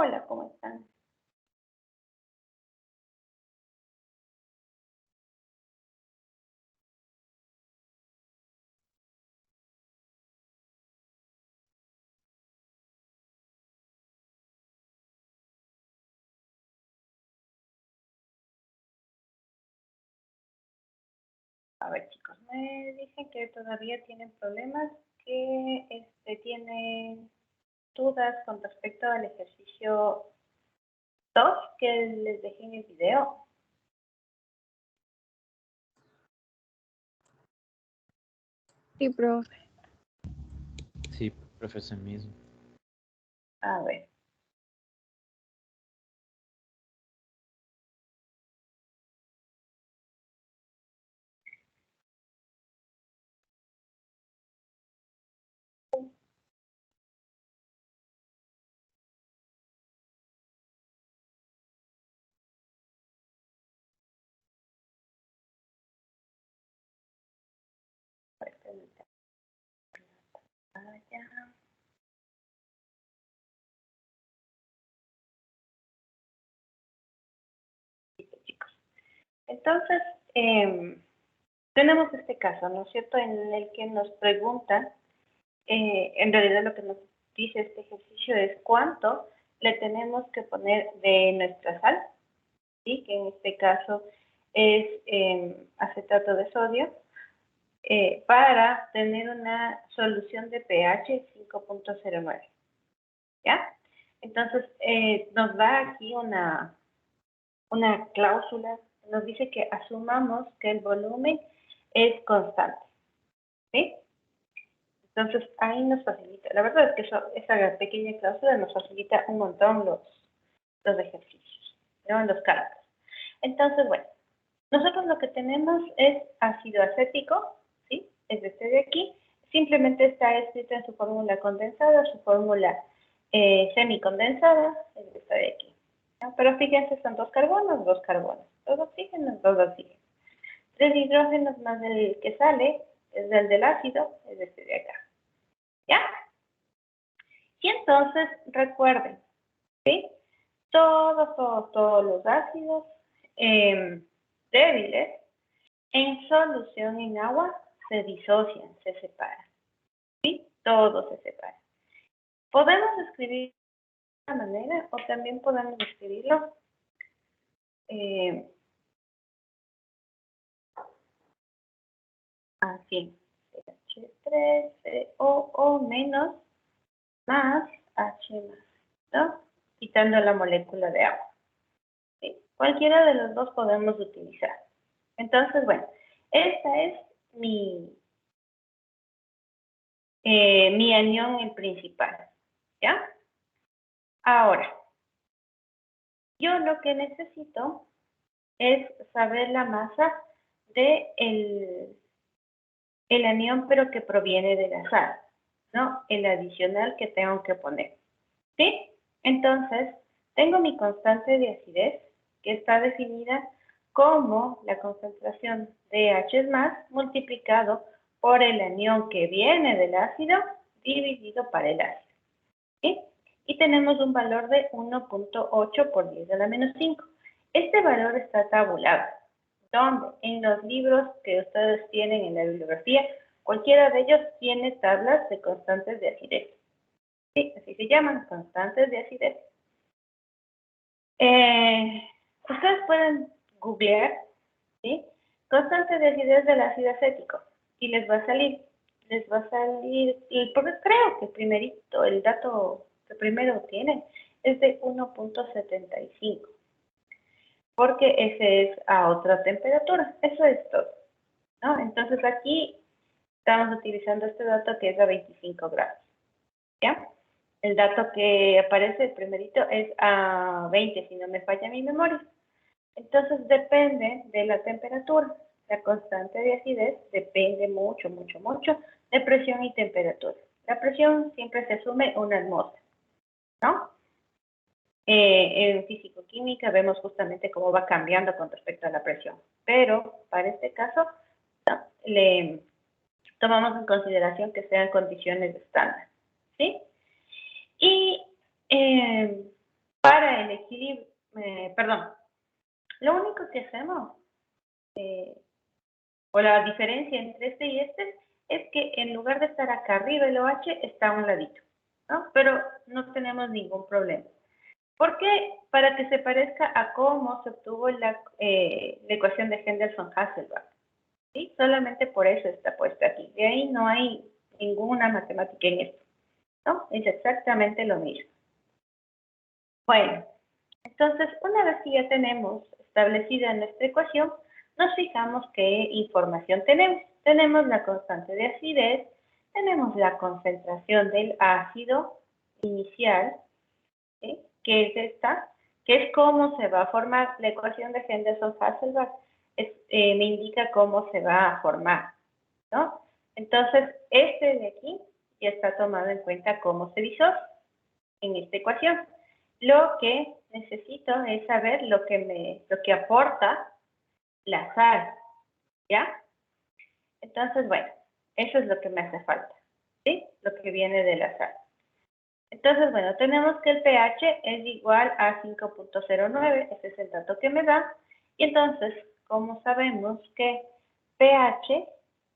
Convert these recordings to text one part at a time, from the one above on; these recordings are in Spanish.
Hola, ¿cómo están? A ver, chicos, me dicen que todavía tienen problemas, que tienen dudas con respecto al ejercicio 2 que les dejé en el video. Sí, profe. Sí, profesor mismo. A ver. Listo, chicos. Entonces, tenemos este caso, ¿no es cierto?, en el que nos pregunta, en realidad lo que nos dice este ejercicio es cuánto le tenemos que poner de nuestra sal, ¿sí? Que en este caso es acetato de sodio, para tener una solución de pH 5.09, ¿ya? Entonces, nos da aquí una cláusula, nos dice que asumamos que el volumen es constante, ¿sí? Entonces, ahí nos facilita, la verdad es que esa pequeña cláusula nos facilita un montón los ejercicios, ¿no? Los cálculos. Entonces, bueno, nosotros lo que tenemos es ácido acético, ¿sí? Es este de aquí. Simplemente está escrito en su fórmula condensada, su fórmula semicondensada, es esta de aquí, ¿no? Pero fíjense, son dos carbonos, dos oxígenos, dos oxígenos. 3 hidrógenos más el que sale, es el del ácido, es este de acá, ¿ya? Y entonces, recuerden, ¿sí? Todos los ácidos débiles en solución en agua se disocian, se separan, ¿sí? Todos se separan. Podemos escribir de esta manera o también podemos escribirlo así, H3COO menos más H más, ¿no? Quitando la molécula de agua, ¿sí? Cualquiera de los dos podemos utilizar. Entonces, bueno, esta es mi anión en principal, ¿ya? Ahora, yo lo que necesito es saber la masa de el anión, pero que proviene de la sal, ¿no? El adicional que tengo que poner, ¿sí? Entonces, tengo mi constante de acidez, que está definida como la concentración de H más multiplicado por el anión que viene del ácido dividido para el ácido, ¿sí? Y tenemos un valor de 1.8 por 10 a la menos 5. Este valor está tabulado, donde en los libros que ustedes tienen en la bibliografía, cualquiera de ellos tiene tablas de constantes de acidez. Sí, así se llaman, constantes de acidez. Ustedes pueden googlear, ¿sí? Constante de acidez del ácido acético y les va a salir, porque creo que primerito, el dato que primero tienen es de 1.75, porque ese es a otra temperatura, eso es todo, ¿no? Entonces aquí estamos utilizando este dato que es a 25 grados, ¿ya? El dato que aparece primerito es a 20, si no me falla mi memoria. Entonces depende de la temperatura. La constante de acidez depende mucho de presión y temperatura. La presión siempre se asume una atmósfera, ¿no? En físico-química vemos justamente cómo va cambiando con respecto a la presión, pero para este caso no, le tomamos en consideración que sean condiciones estándar, ¿sí? Y para el equilibrio, perdón, lo único que hacemos, o la diferencia entre este y este, es que en lugar de estar acá arriba el OH está a un ladito, ¿no? Pero no tenemos ningún problema. ¿Por qué? Para que se parezca a cómo se obtuvo la ecuación de Henderson-Hasselbalch. ¿Sí? Solamente por eso está puesta aquí. De ahí no hay ninguna matemática en esto, ¿no? Es exactamente lo mismo. Bueno, entonces, una vez que ya tenemos establecida nuestra ecuación, nos fijamos qué información tenemos. Tenemos la constante de acidez, tenemos la concentración del ácido inicial, ¿sí? Que es esta, que es cómo se va a formar la ecuación de Henderson-Hasselbalch. Me indica cómo se va a formar, ¿no? Entonces, este de aquí ya está tomado en cuenta cómo se disocia en esta ecuación. Lo que necesito es saber lo que aporta la sal, ¿ya? Entonces, bueno, eso es lo que me hace falta, ¿sí? Lo que viene de la sal. Entonces, bueno, tenemos que el pH es igual a 5.09, ese es el dato que me da. Y entonces, como sabemos que pH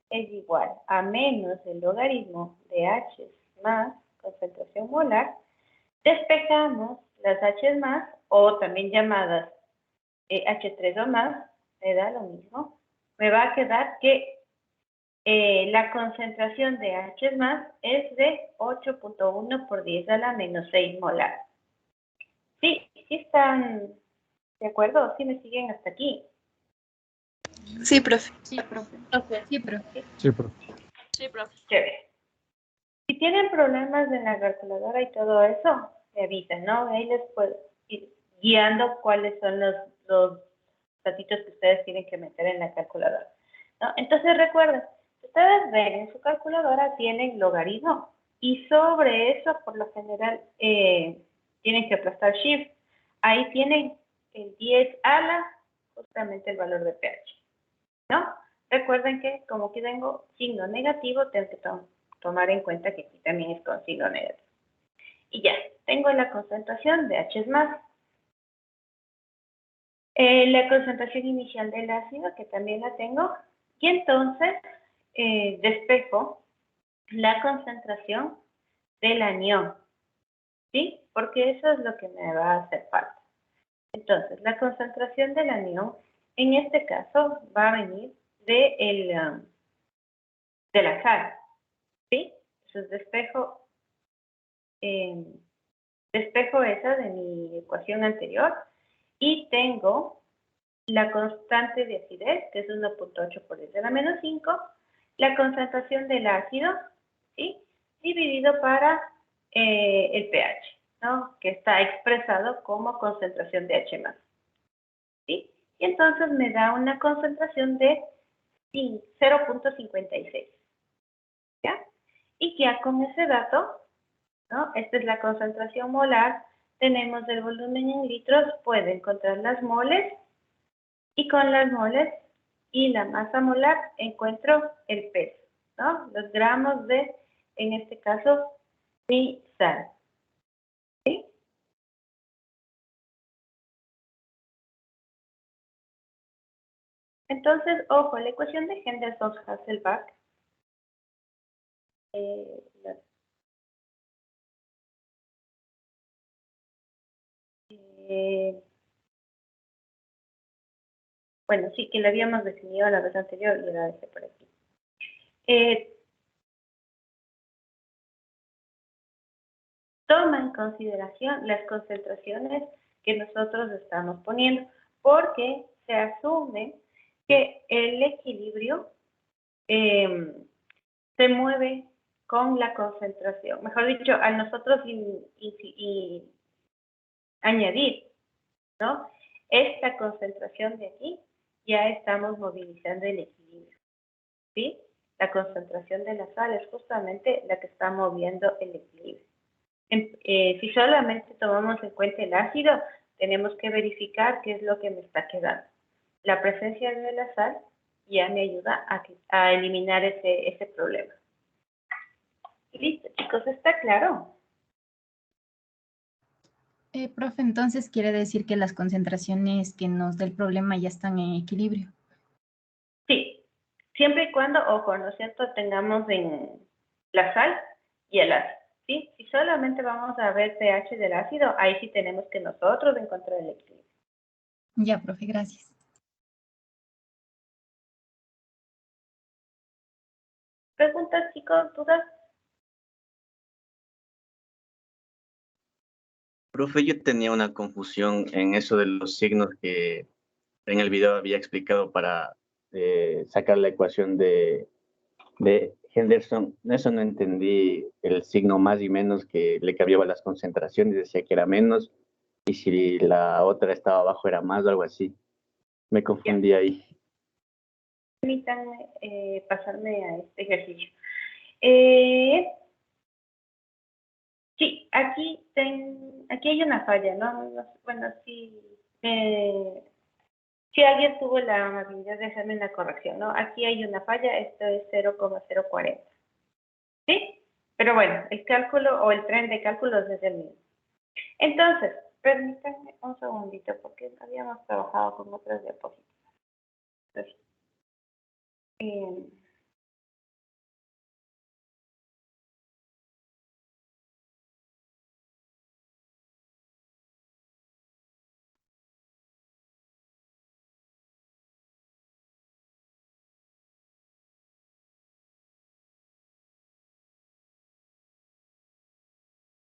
es igual a menos el logaritmo de H más concentración molar, despejamos las H más, o también llamadas H3 o más, me da lo mismo. Me va a quedar que la concentración de H más es de 8.1 por 10 a la menos 6 molar. Sí, sí están de acuerdo, sí me siguen hasta aquí. Sí, profe. Sí, profe. Sí, profe. Sí, profe. Sí, profe. Chévere. Si tienen problemas en la calculadora y todo eso, me avisan, ¿no? Ahí les puedo ir guiando cuáles son los datitos que ustedes tienen que meter en la calculadora, ¿no? Entonces recuerden, ustedes ven en su calculadora tienen logaritmo y sobre eso por lo general tienen que aplastar shift. Ahí tienen el 10 a la, justamente el valor de pH, ¿no? Recuerden que como aquí tengo signo negativo, tengo que tomar en cuenta que aquí también es con signo negativo. Y ya, tengo la concentración de H más. La concentración inicial del ácido, que también la tengo. Y entonces, despejo la concentración del anión, ¿sí? Porque eso es lo que me va a hacer falta. Entonces, la concentración del anión, en este caso, va a venir de la sal, ¿sí? Entonces, despejo esa de mi ecuación anterior y tengo la constante de acidez, que es 1.8 por 10 a la menos 5, la concentración del ácido, ¿sí? Dividido para el pH, ¿no? Que está expresado como concentración de H+, ¿sí? Y entonces me da una concentración de 0.56, ¿ya? Y ya con ese dato, ¿no? Esta es la concentración molar, tenemos el volumen en litros, puedo encontrar las moles, y con las moles y la masa molar encuentro el peso, ¿no? Los gramos de, en este caso, mi sal, ¿sí? Entonces, ojo, la ecuación de Henderson-Hasselbalch, la bueno, sí, que la habíamos definido la vez anterior y la dejé por aquí. Toma en consideración las concentraciones que nosotros estamos poniendo, porque se asume que el equilibrio se mueve con la concentración. Mejor dicho, al nosotros añadir, ¿no? Esta concentración de aquí, ya estamos movilizando el equilibrio, ¿sí? La concentración de la sal es justamente la que está moviendo el equilibrio. Si solamente tomamos en cuenta el ácido, tenemos que verificar qué es lo que me está quedando. La presencia de la sal ya me ayuda a eliminar ese problema. Listo, chicos, ¿está claro? Profe, entonces quiere decir que las concentraciones que nos da el problema ya están en equilibrio. Sí, siempre y cuando, ojo, ¿no es cierto?, tengamos en la sal y el ácido, ¿sí? Si solamente vamos a ver pH del ácido, ahí sí tenemos que nosotros encontrar el equilibrio. Ya, profe, gracias. ¿Preguntas, chicos? ¿Dudas? Profe, yo tenía una confusión en eso de los signos que en el video había explicado para sacar la ecuación de Henderson. Eso no entendí el signo más y menos que le cambiaba las concentraciones, decía que era menos, y si la otra estaba abajo era más o algo así. Me confundí ahí. Permítanme pasarme a este ejercicio. Sí, aquí hay una falla, ¿no? Bueno, sí. Si alguien tuvo la amabilidad de hacerme una corrección, ¿no? Aquí hay una falla, esto es 0,040. ¿Sí? Pero bueno, el cálculo o el tren de cálculos es el mismo. Entonces, permítanme un segundito porque habíamos trabajado con otras diapositivas. Entonces,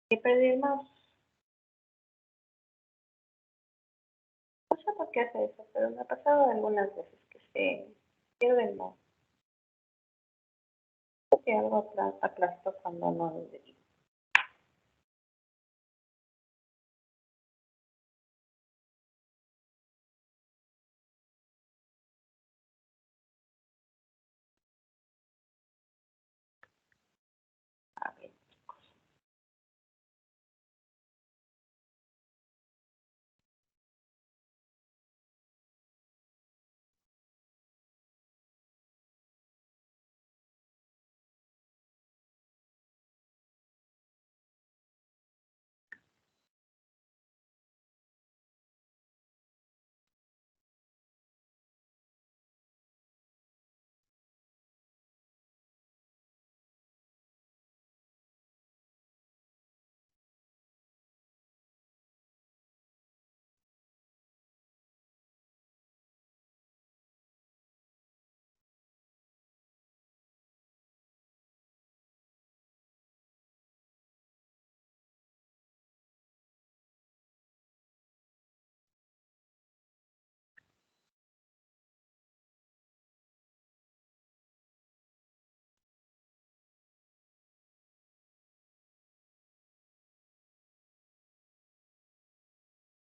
¿qué perdimos? No sé por qué hace eso, pero me ha pasado algunas veces que se pierde el mouse. Creo que algo aplastó cuando no lo debí. A ver.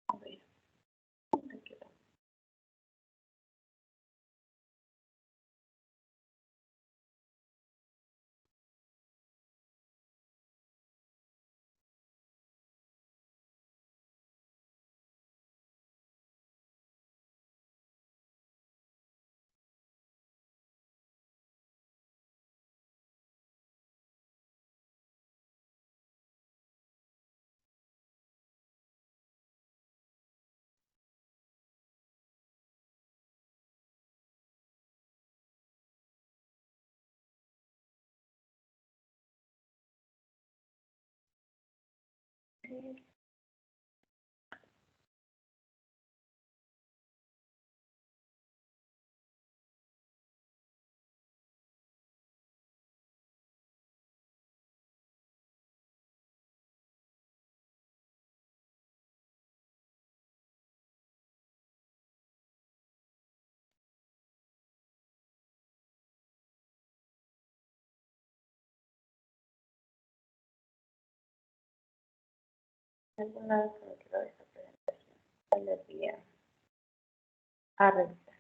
A ver. ¿Dónde quedó? Alguna vez me quedó esa presentación. Ya les voy a revisar.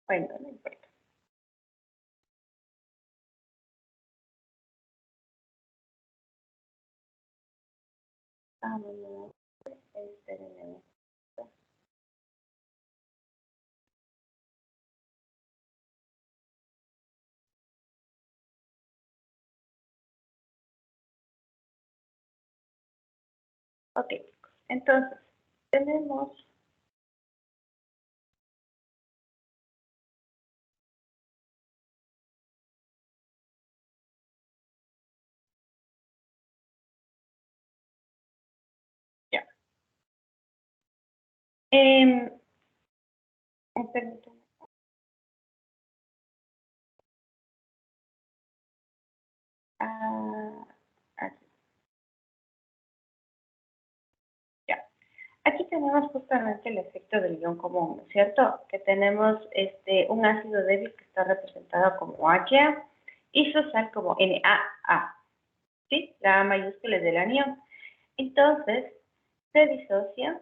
Bueno, no importa. Ah, no, no. Ok, chicos. Entonces, tenemos... Ya. Permítanme. Aquí. Ya. Aquí tenemos justamente el efecto del ion común, ¿no es cierto? Que tenemos un ácido débil que está representado como HA y su sal como NaA, ¿sí? La A mayúscula es del anión. Entonces, se disocian,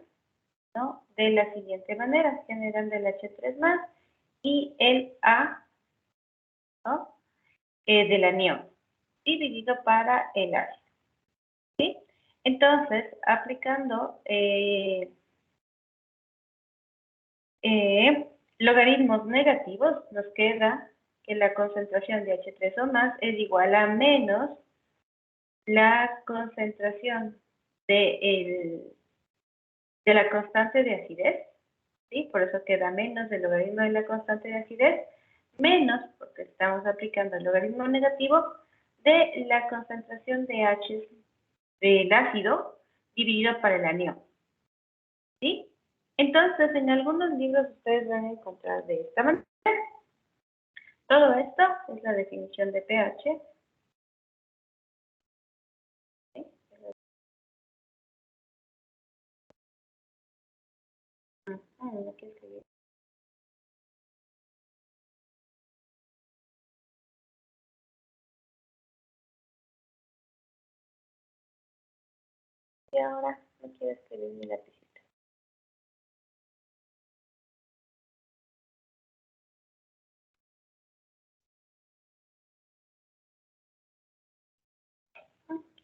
¿no? De la siguiente manera, generando el H3 más y el A, ¿no? Del anión, dividido para el ácido, ¿sí? Entonces, aplicando logaritmos negativos, nos queda que la concentración de H3 o más es igual a menos la concentración de la constante de acidez, ¿sí? Por eso queda menos el logaritmo de la constante de acidez, menos, porque estamos aplicando el logaritmo negativo, de la concentración de H del ácido dividido para el anión, ¿sí? Entonces, en algunos libros ustedes van a encontrar de esta manera. Todo esto es la definición de pH. ¿Sí? No quiero escribir. Y ahora no quiero escribir mi lapicito.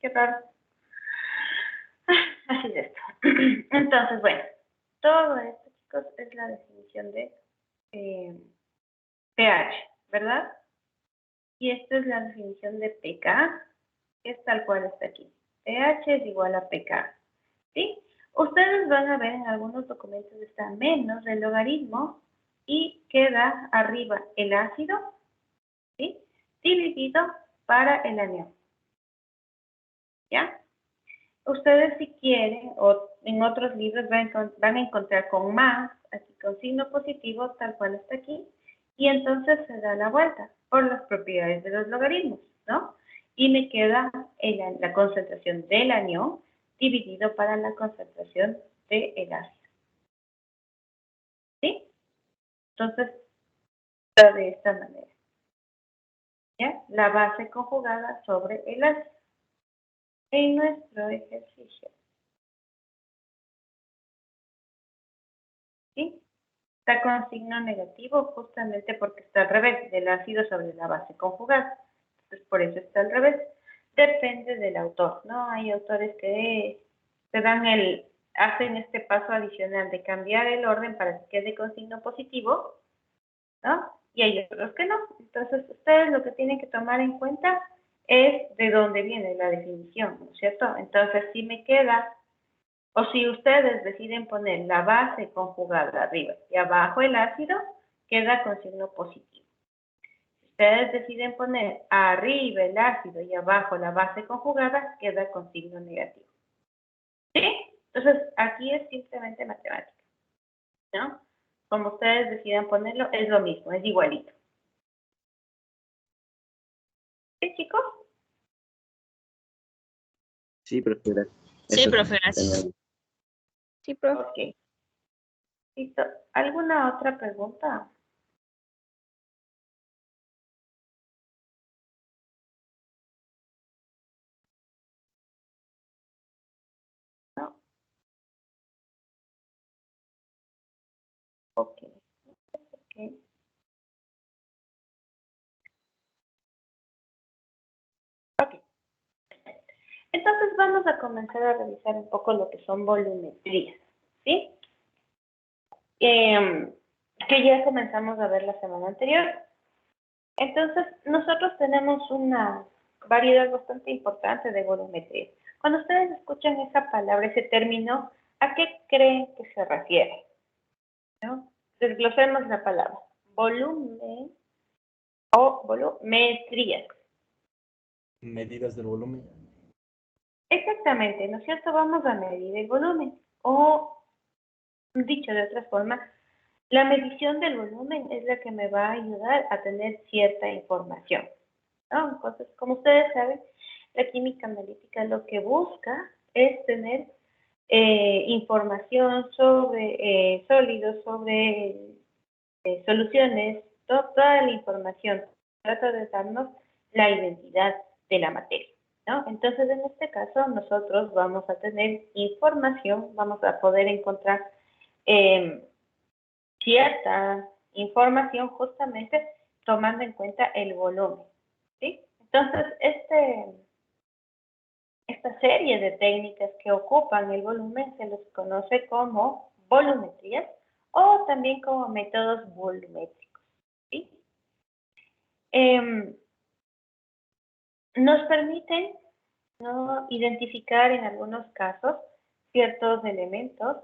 Qué raro. Así es esto. Entonces, bueno, todo esto, chicos, es la definición de pH, ¿verdad? Y esta es la definición de pK, que es tal cual está aquí. pH es igual a pK, ¿sí? Ustedes van a ver en algunos documentos está menos el logaritmo y queda arriba el ácido, ¿sí? Dividido para el anión, ¿ya? Ustedes si quieren, o en otros libros van a encontrar con más, aquí con signo positivo, tal cual está aquí, y entonces se da la vuelta por las propiedades de los logaritmos, ¿no? Y me queda la concentración del anión dividido para la concentración del ácido, ¿sí? Entonces, de esta manera, ¿ya? La base conjugada sobre el ácido. En nuestro ejercicio, ¿sí? Está con signo negativo justamente porque está al revés, del ácido sobre la base conjugada. Entonces, por eso está al revés. Depende del autor, ¿no? Hay autores que hacen este paso adicional de cambiar el orden para que quede con signo positivo, ¿no? Y hay otros que no. Entonces, ustedes lo que tienen que tomar en cuenta es de dónde viene la definición, ¿no es cierto? Entonces, si me queda... O si ustedes deciden poner la base conjugada arriba y abajo el ácido, queda con signo positivo. Si ustedes deciden poner arriba el ácido y abajo la base conjugada, queda con signo negativo. ¿Sí? Entonces, aquí es simplemente matemática, ¿no? Como ustedes decidan ponerlo, es lo mismo, es igualito. ¿Sí, chicos? Sí, profesora. Sí, Eso profe, sí. gracias. Sí, profe. Ok. Listo. ¿Alguna otra pregunta? No. Ok. Ok. Ok. Entonces vamos a comenzar a revisar un poco lo que son volumetrías, ¿sí? Que ya comenzamos a ver la semana anterior. Entonces, nosotros tenemos una variedad bastante importante de volumetría. Cuando ustedes escuchan esa palabra, ese término, ¿a qué creen que se refiere? ¿No? Desglosemos la palabra. Volumen o volumetría. Medidas del volumen. Exactamente, ¿no es cierto? Vamos a medir el volumen. O, dicho de otra forma, la medición del volumen es la que me va a ayudar a tener cierta información, ¿no? Entonces, como ustedes saben, la química analítica lo que busca es tener información sobre sólidos, sobre soluciones, toda la información. Trata de darnos la identidad de la materia, ¿no? Entonces, en este caso, nosotros vamos a tener información, vamos a poder encontrar cierta información justamente tomando en cuenta el volumen, ¿sí? Entonces, esta serie de técnicas que ocupan el volumen se les conoce como volumetrías o también como métodos volumétricos, ¿sí? Nos permiten, ¿no?, identificar en algunos casos ciertos elementos,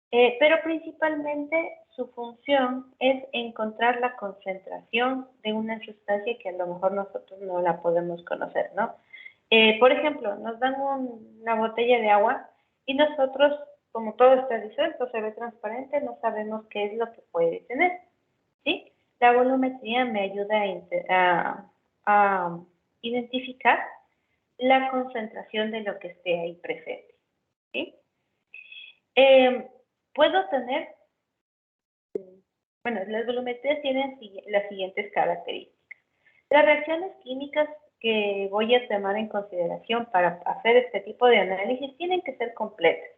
pero principalmente su función es encontrar la concentración de una sustancia que a lo mejor nosotros no la podemos conocer, ¿no? Por ejemplo, nos dan una botella de agua y nosotros, como todo está disuelto, se ve transparente, no sabemos qué es lo que puede tener, ¿sí? La volumetría me ayuda a identificar la concentración de lo que esté ahí presente, ¿sí? Puedo tener, bueno, las volumetrías tienen las siguientes características. Las reacciones químicas que voy a tomar en consideración para hacer este tipo de análisis tienen que ser completas,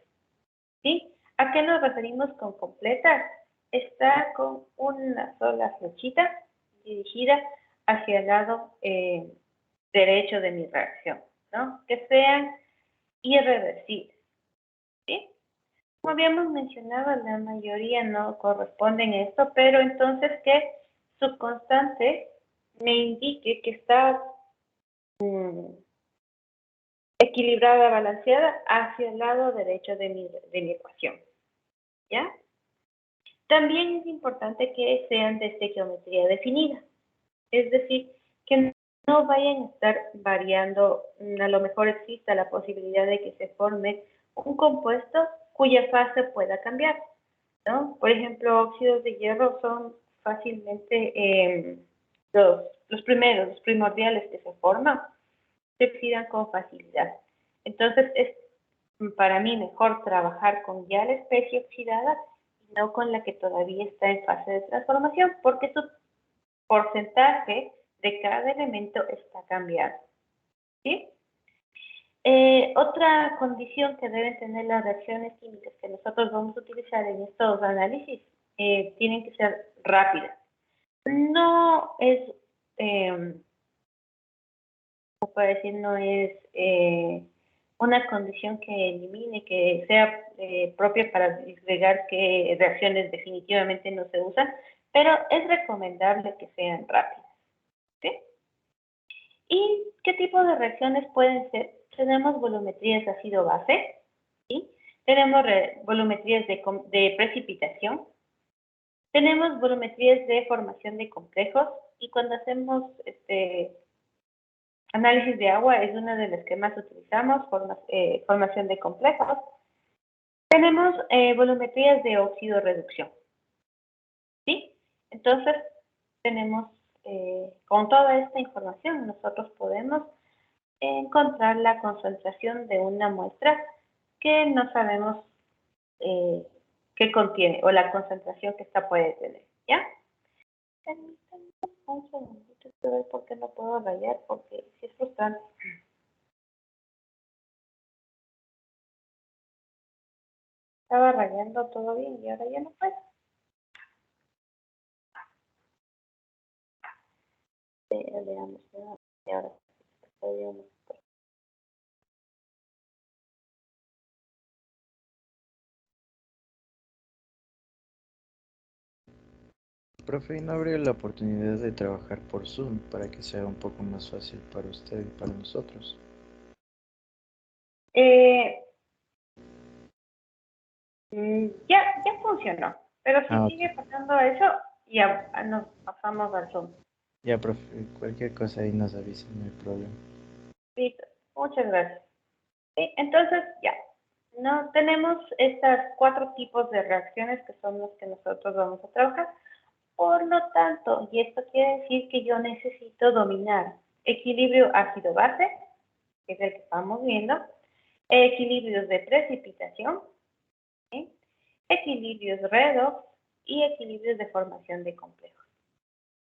¿sí? ¿A qué nos referimos con completas? Está con una sola flechita dirigida hacia el lado derecho de mi reacción, ¿no? Que sean irreversibles, ¿sí? Como habíamos mencionado, la mayoría no corresponden a esto, pero entonces que su constante me indique que está equilibrada, balanceada hacia el lado derecho de mi ecuación, ¿ya? También es importante que sean de estequiometría definida, es decir, que no vayan a estar variando, a lo mejor exista la posibilidad de que se forme un compuesto cuya fase pueda cambiar, ¿no? Por ejemplo, óxidos de hierro son fácilmente los primeros, los primordiales que se forman, se oxidan con facilidad. Entonces, es para mí mejor trabajar con ya la especie oxidada y no con la que todavía está en fase de transformación, porque su porcentaje de cada elemento está cambiando, ¿sí? Otra condición que deben tener las reacciones químicas que nosotros vamos a utilizar en estos análisis tienen que ser rápidas. No es, ¿cómo puedo decir? No es una condición que elimine, que sea propia para disgregar que reacciones definitivamente no se usan, pero es recomendable que sean rápidas, ¿sí? ¿Y qué tipo de reacciones pueden ser? Tenemos volumetrías ácido-base, ¿sí? Tenemos volumetrías de precipitación, tenemos volumetrías de formación de complejos, y cuando hacemos análisis de agua es una de las que más utilizamos, formación de complejos. Tenemos volumetrías de óxido-reducción, ¿sí? Entonces, tenemos, con toda esta información, nosotros podemos encontrar la concentración de una muestra que no sabemos qué contiene o la concentración que esta puede tener, ¿ya? Permítanme un segundito, quiero ver por qué no puedo rayar, porque sí es frustrante. Estaba rayando todo bien y ahora ya no puedo. Veamos, y ahora sí podríamos. Profe, ¿y no habría la oportunidad de trabajar por Zoom para que sea un poco más fácil para usted y para nosotros? Ya funcionó, pero si Ah, sigue ok. pasando eso, ya nos pasamos al Zoom. Ya, profe, cualquier cosa ahí nos avisa, no hay problema. Listo, muchas gracias. Sí, entonces, ya, no tenemos estos 4 tipos de reacciones que son los que nosotros vamos a trabajar. Por lo tanto, y esto quiere decir que yo necesito dominar equilibrio ácido-base, que es el que estamos viendo, equilibrios de precipitación, ¿sí? Equilibrios redox y equilibrios de formación de complejos,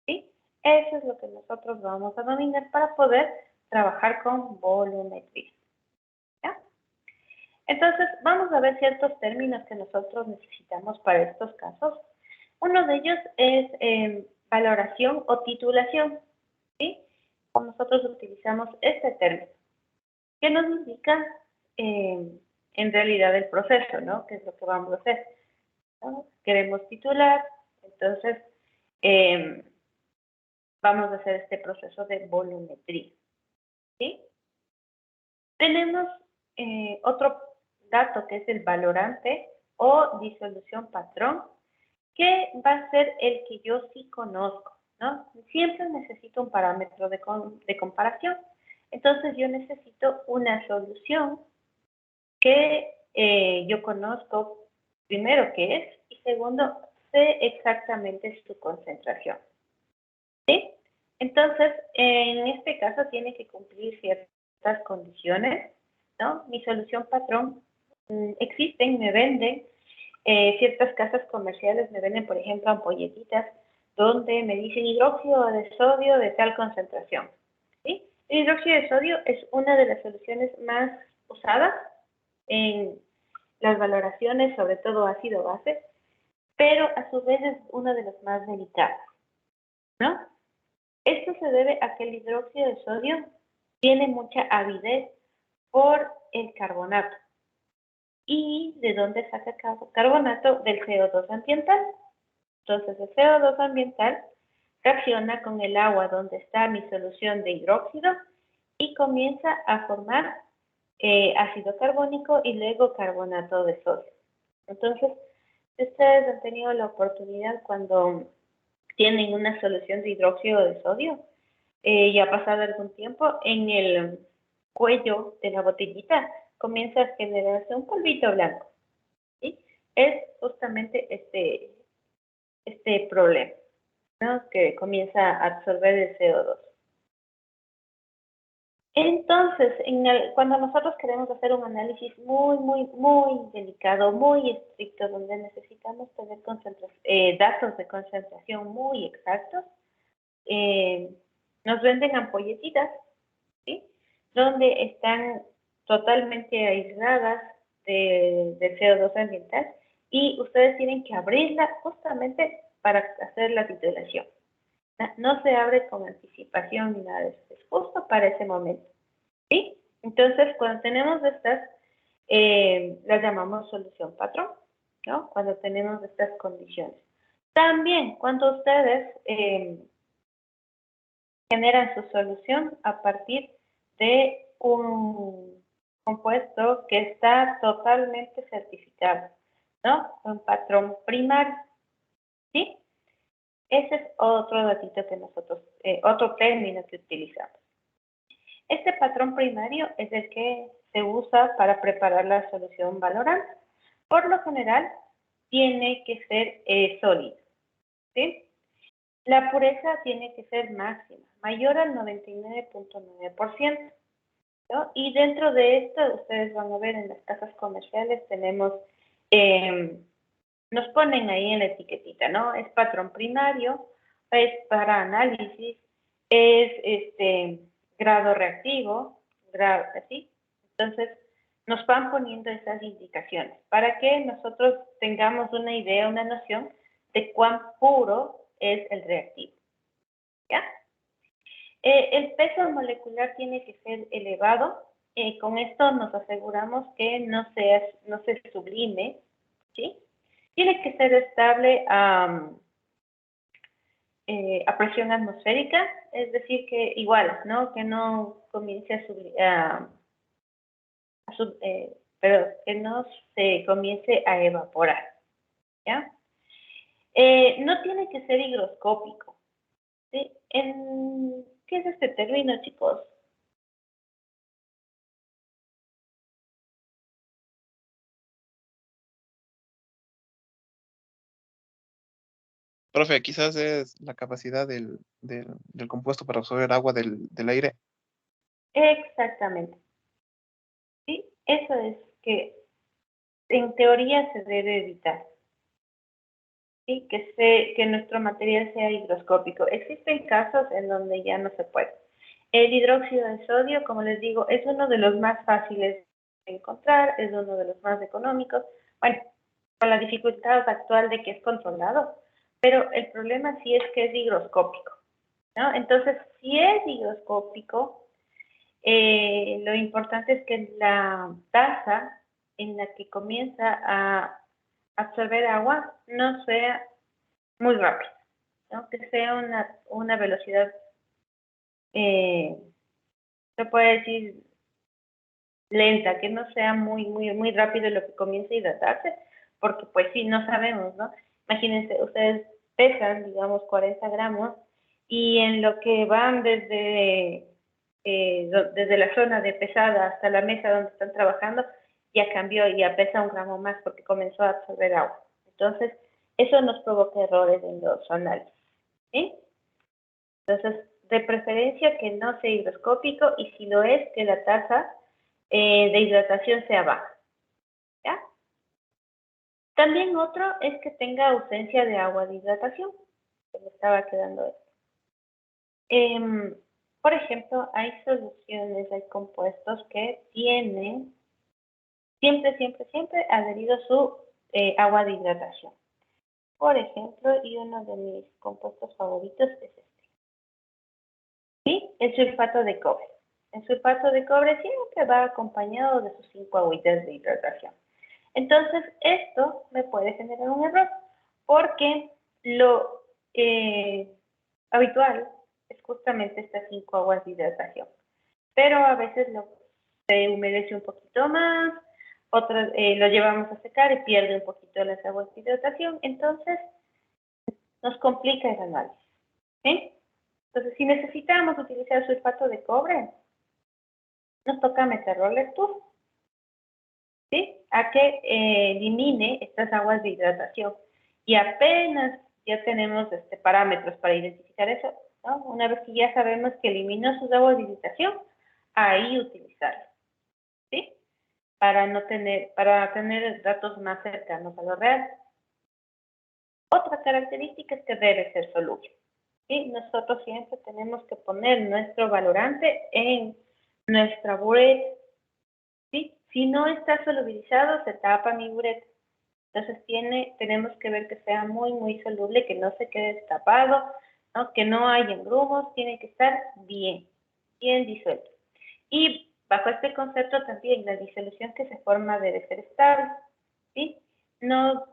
¿sí? Eso es lo que nosotros vamos a dominar para poder trabajar con volumetría, ¿ya? Entonces, vamos a ver ciertos términos que nosotros necesitamos para estos casos. Uno de ellos es valoración o titulación, ¿sí? Nosotros utilizamos este término, que nos indica en realidad el proceso, ¿no? ¿Qué es lo que vamos a hacer? ¿No? Queremos titular, entonces vamos a hacer este proceso de volumetría, ¿sí? Tenemos otro dato que es el valorante o disolución patrón, que va a ser el que yo sí conozco, ¿no? Siempre necesito un parámetro de comparación. Entonces yo necesito una solución que yo conozco primero qué es y segundo sé exactamente su concentración, ¿sí? Entonces, en este caso tiene que cumplir ciertas condiciones, ¿no? Mi solución patrón, existen, me venden, ciertas casas comerciales me venden, por ejemplo, ampolletitas donde me dicen hidróxido de sodio de tal concentración, ¿sí? El hidróxido de sodio es una de las soluciones más usadas en las valoraciones, sobre todo ácido-base, pero a su vez es una de las más delicadas, ¿no? Esto se debe a que el hidróxido de sodio tiene mucha avidez por el carbonato. ¿Y de dónde saca carbonato? Del CO2 ambiental. Entonces, el CO2 ambiental reacciona con el agua donde está mi solución de hidróxido y comienza a formar ácido carbónico y luego carbonato de sodio. Entonces, si ustedes han tenido la oportunidad cuando tienen una solución de hidróxido de sodio, y ha pasado algún tiempo, en el cuello de la botellita comienza a generarse un polvito blanco, ¿sí? Es justamente este problema, ¿no? Que comienza a absorber el CO2. Entonces, cuando nosotros queremos hacer un análisis muy delicado, muy estricto, donde necesitamos tener datos de concentración muy exactos, nos venden ampolletitas, ¿sí? Donde están totalmente aisladas del CO2 ambiental y ustedes tienen que abrirla justamente para hacer la titulación. No se abre con anticipación ni nada de eso, es justo para ese momento, ¿sí? Entonces, cuando tenemos estas, las llamamos solución patrón, ¿no? Cuando tenemos estas condiciones. También, cuando ustedes generan su solución a partir de un compuesto que está totalmente certificado, ¿no? Un patrón primario, ¿sí? Ese es otro datito que nosotros, otro término que utilizamos. Este patrón primario es el que se usa para preparar la solución valorante. Por lo general, tiene que ser sólido, ¿sí? La pureza tiene que ser máxima, mayor al 99.9%, ¿no? Y dentro de esto, ustedes van a ver en las casas comerciales, tenemos, nos ponen ahí en la etiquetita, ¿no? Es patrón primario, es para análisis, es grado reactivo, grado así. Entonces, nos van poniendo esas indicaciones para que nosotros tengamos una idea, una noción de cuán puro es el reactivo, ¿ya? El peso molecular tiene que ser elevado. Con esto nos aseguramos que no se sublime, ¿sí? Tiene que ser estable a a presión atmosférica, es decir, que igual, ¿no? Que no comience a subir, pero que no se comience a evaporar, ¿ya? No tiene que ser higroscópico, ¿sí? ¿Qué es este término, chicos? Profe, quizás es la capacidad del compuesto para absorber agua del aire. Exactamente, ¿sí? Eso es que en teoría se debe evitar, ¿sí? Que nuestro material sea higroscópico. Existen casos en donde ya no se puede. El hidróxido de sodio, como les digo, es uno de los más fáciles de encontrar, es uno de los más económicos. Bueno, con la dificultad actual de que es controlado, pero el problema sí es que es higroscópico, ¿no? Entonces, si es higroscópico, lo importante es que la tasa en la que comienza a absorber agua no sea muy rápida, ¿no? Que sea una velocidad, se puede decir, lenta, que no sea muy rápido lo que comience a hidratarse, porque pues sí, no sabemos, ¿no? Imagínense, ustedes pesan, digamos, 40 gramos, y en lo que van desde la zona de pesada hasta la mesa donde están trabajando, ya cambió y ya pesa 1 gramo más porque comenzó a absorber agua. Entonces, eso nos provoca errores en los análisis, ¿sí? Entonces, de preferencia que no sea higroscópico, y si lo es, que la tasa de hidratación sea baja, ¿ya? También otro es que tenga ausencia de agua de hidratación. Se me estaba quedando esto. Por ejemplo, hay soluciones, hay compuestos que tienen siempre adherido su agua de hidratación. Por ejemplo, y uno de mis compuestos favoritos es este. ¿Sí? El sulfato de cobre. El sulfato de cobre siempre va acompañado de sus 5 agüitas de hidratación. Entonces, esto me puede generar un error, porque lo habitual es justamente estas 5 aguas de hidratación. Pero a veces se humedece un poquito más, otras lo llevamos a secar y pierde un poquito las aguas de hidratación, entonces nos complica el análisis, ¿sí? Entonces, si necesitamos utilizar sulfato de cobre, nos toca meterlo al estufa, ¿sí? A que elimine estas aguas de hidratación. Y apenas ya tenemos parámetros para identificar eso, ¿no? Una vez que ya sabemos que eliminó sus aguas de hidratación, ahí utilizarlo, ¿sí? Para tener datos más cercanos a lo real. Otra característica es que debe ser soluble, ¿sí? Nosotros siempre tenemos que poner nuestro valorante en nuestra bureta, ¿sí? Si no está solubilizado, se tapa mi bureta. Entonces tenemos que ver que sea muy soluble, que no se quede destapado, ¿no? Que no haya grumos, tiene que estar bien disuelto. Y bajo este concepto también la disolución que se forma debe ser estable, ¿sí? No,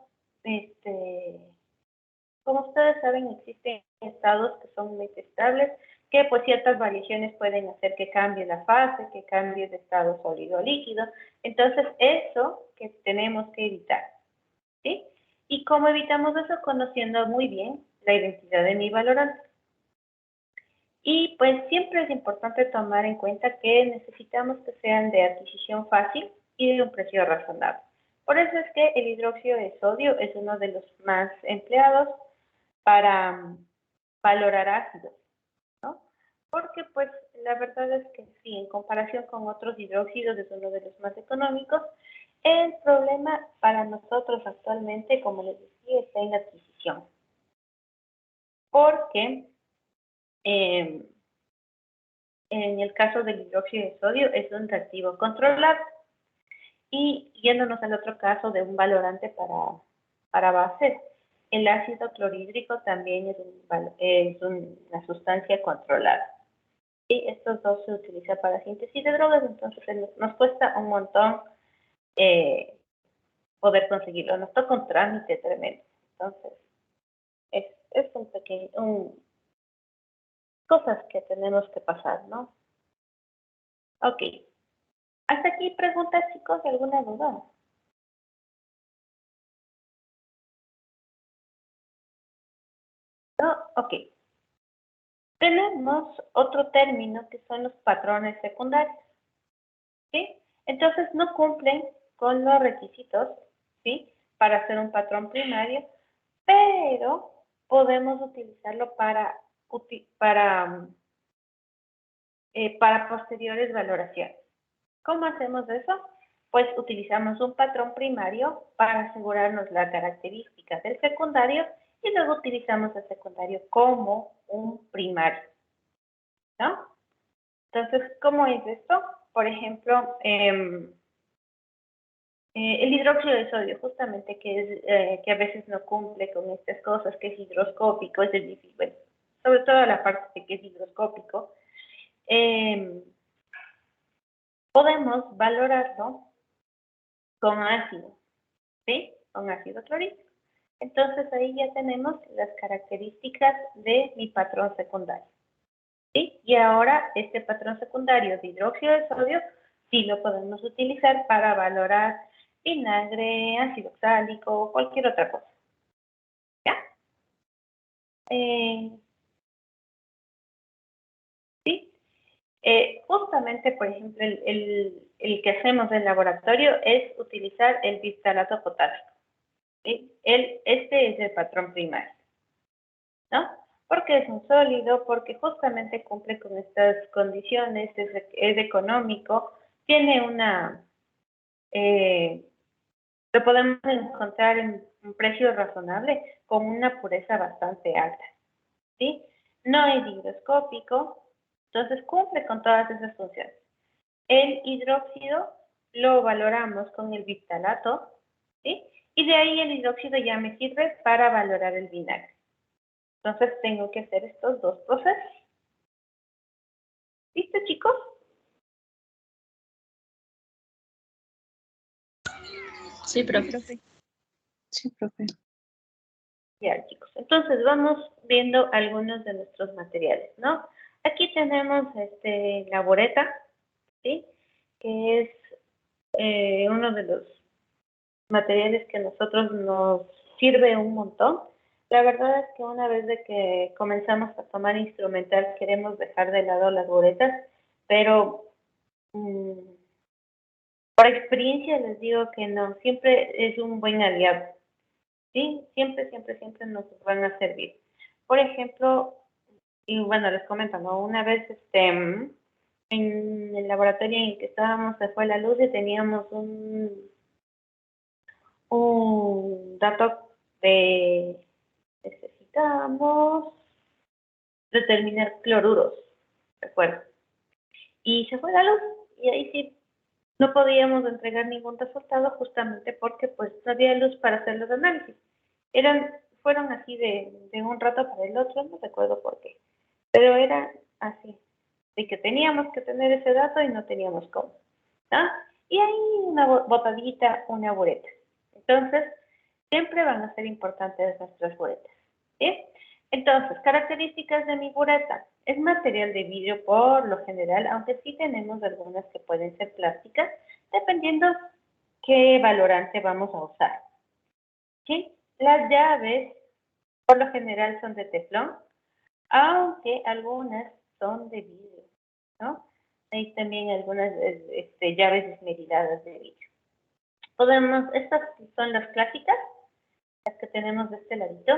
como ustedes saben, existen estados que son muy estables, que pues ciertas variaciones pueden hacer que cambie la fase, que cambie de estado sólido a líquido. Entonces, eso que tenemos que evitar, ¿sí? ¿Y cómo evitamos eso? Conociendo muy bien la identidad de mi valorante. Y pues siempre es importante tomar en cuenta que necesitamos que sean de adquisición fácil y de un precio razonable. Por eso es que el hidróxido de sodio es uno de los más empleados para valorar ácidos, ¿no? Porque pues la verdad es que sí, en comparación con otros hidróxidos es uno de los más económicos. El problema para nosotros actualmente, como les decía, está en la adquisición. Porque en el caso del hidróxido de sodio es un reactivo controlado. Y yéndonos al otro caso de un valorante para bases, el ácido clorhídrico también es una sustancia controlada. Y estos dos se utilizan para síntesis de drogas, entonces nos cuesta un montón poder conseguirlo. Nos toca un trámite tremendo. Entonces, es cosas que tenemos que pasar, ¿no? Ok. ¿Hasta aquí preguntas, chicos? ¿Alguna duda? ¿No? Ok. Tenemos otro término que son los patrones secundarios. ¿Sí? Entonces no cumplen con los requisitos, ¿sí? Para hacer un patrón primario, pero podemos utilizarlo para posteriores valoraciones. ¿Cómo hacemos eso? Pues utilizamos un patrón primario para asegurarnos la característica del secundario y luego utilizamos el secundario como un primario, ¿no? Entonces, ¿cómo es esto? Por ejemplo, el hidróxido de sodio, justamente que a veces no cumple con estas cosas, que es higroscópico, es decir, bueno, sobre todo la parte de que es higroscópico, podemos valorarlo con ácido, ¿sí? Con ácido clorhídrico. Entonces ahí ya tenemos las características de mi patrón secundario, ¿sí? Y ahora este patrón secundario de hidróxido de sodio sí lo podemos utilizar para valorar vinagre, ácido oxálico o cualquier otra cosa. ¿Ya? ¿Sí? Justamente, por ejemplo, el que hacemos en laboratorio es utilizar el bistalato potásico. ¿Sí? Este es el patrón primario, ¿no? Porque es un sólido, porque justamente cumple con estas condiciones, es económico, tiene lo podemos encontrar en un precio razonable con una pureza bastante alta, ¿sí? No es higroscópico, entonces cumple con todas esas funciones. El hidróxido lo valoramos con el bistalato, ¿sí? Y de ahí el hidróxido ya me sirve para valorar el vinagre. Entonces tengo que hacer estos dos procesos. ¿Listo, chicos? Sí, profe. Sí, profe. Ya, chicos. Entonces vamos viendo algunos de nuestros materiales, ¿no? Aquí tenemos la bureta, ¿sí? Que es uno de los materiales que a nosotros nos sirve un montón. La verdad es que una vez de que comenzamos a tomar instrumental queremos dejar de lado las buretas, pero por experiencia les digo que no, siempre es un buen aliado, ¿sí? Siempre, siempre, siempre nos van a servir. Por ejemplo, y bueno, les comento, ¿no? Una vez en el laboratorio en el que estábamos se fue la luz y teníamos un dato de necesitamos determinar cloruros, ¿recuerdo? Y se fue la luz y ahí sí no podíamos entregar ningún resultado justamente porque pues no había luz para hacer los análisis. Fueron así de un rato para el otro, no recuerdo por qué, pero era así, de que teníamos que tener ese dato y no teníamos cómo, ¿no? Y ahí una botadita, una bureta. Entonces, siempre van a ser importantes nuestras buretas, ¿sí? Entonces, características de mi bureta. Es material de vidrio por lo general, aunque sí tenemos algunas que pueden ser plásticas, dependiendo qué valorante vamos a usar, ¿sí? Las llaves, por lo general, son de teflón, aunque algunas son de vidrio, ¿no? Hay también algunas llaves esmeriladas de vidrio. Estas son las clásicas, las que tenemos de este ladito,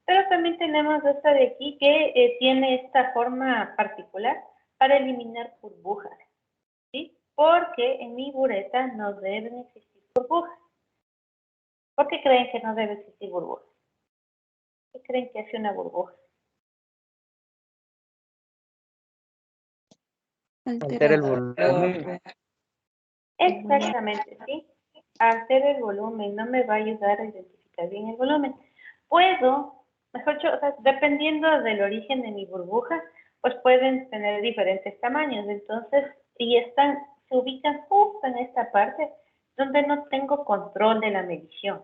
pero también tenemos esta de aquí que tiene esta forma particular para eliminar burbujas, ¿sí? Porque en mi bureta no deben existir burbujas. ¿Por qué creen que no debe existir burbujas? ¿Qué creen que hace una burbuja? Altera el volumen. Exactamente, ¿sí? Altera el volumen, no me va a ayudar a identificar bien el volumen. Puedo, mejor dicho, o sea, dependiendo del origen de mi burbuja, pues pueden tener diferentes tamaños. Entonces, se ubican justo en esta parte donde no tengo control de la medición.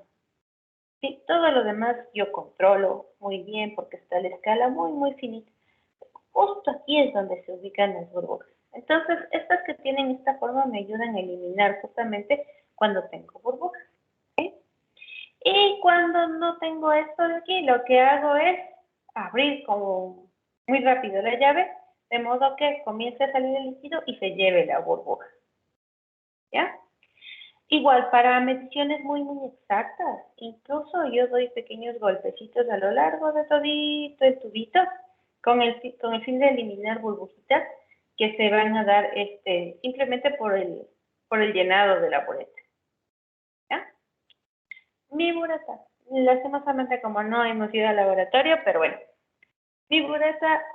Sí, todo lo demás yo controlo muy bien porque está a la escala muy, muy finita. justo aquí es donde se ubican las burbujas. Entonces, estas que tienen esta forma me ayudan a eliminar justamente cuando tengo burbujas. ¿Sí? Y cuando no tengo esto de aquí, lo que hago es abrir como muy rápido la llave, de modo que comience a salir el líquido y se lleve la burbuja. ¿Ya? Igual, para mediciones muy exactas, incluso yo doy pequeños golpecitos a lo largo de todito el tubito con el fin de eliminar burbujitas que se van a dar simplemente por el llenado de la bureta. ¿Ya? Mi bureta, lastimosamente como no hemos ido al laboratorio, pero bueno, mi bureta,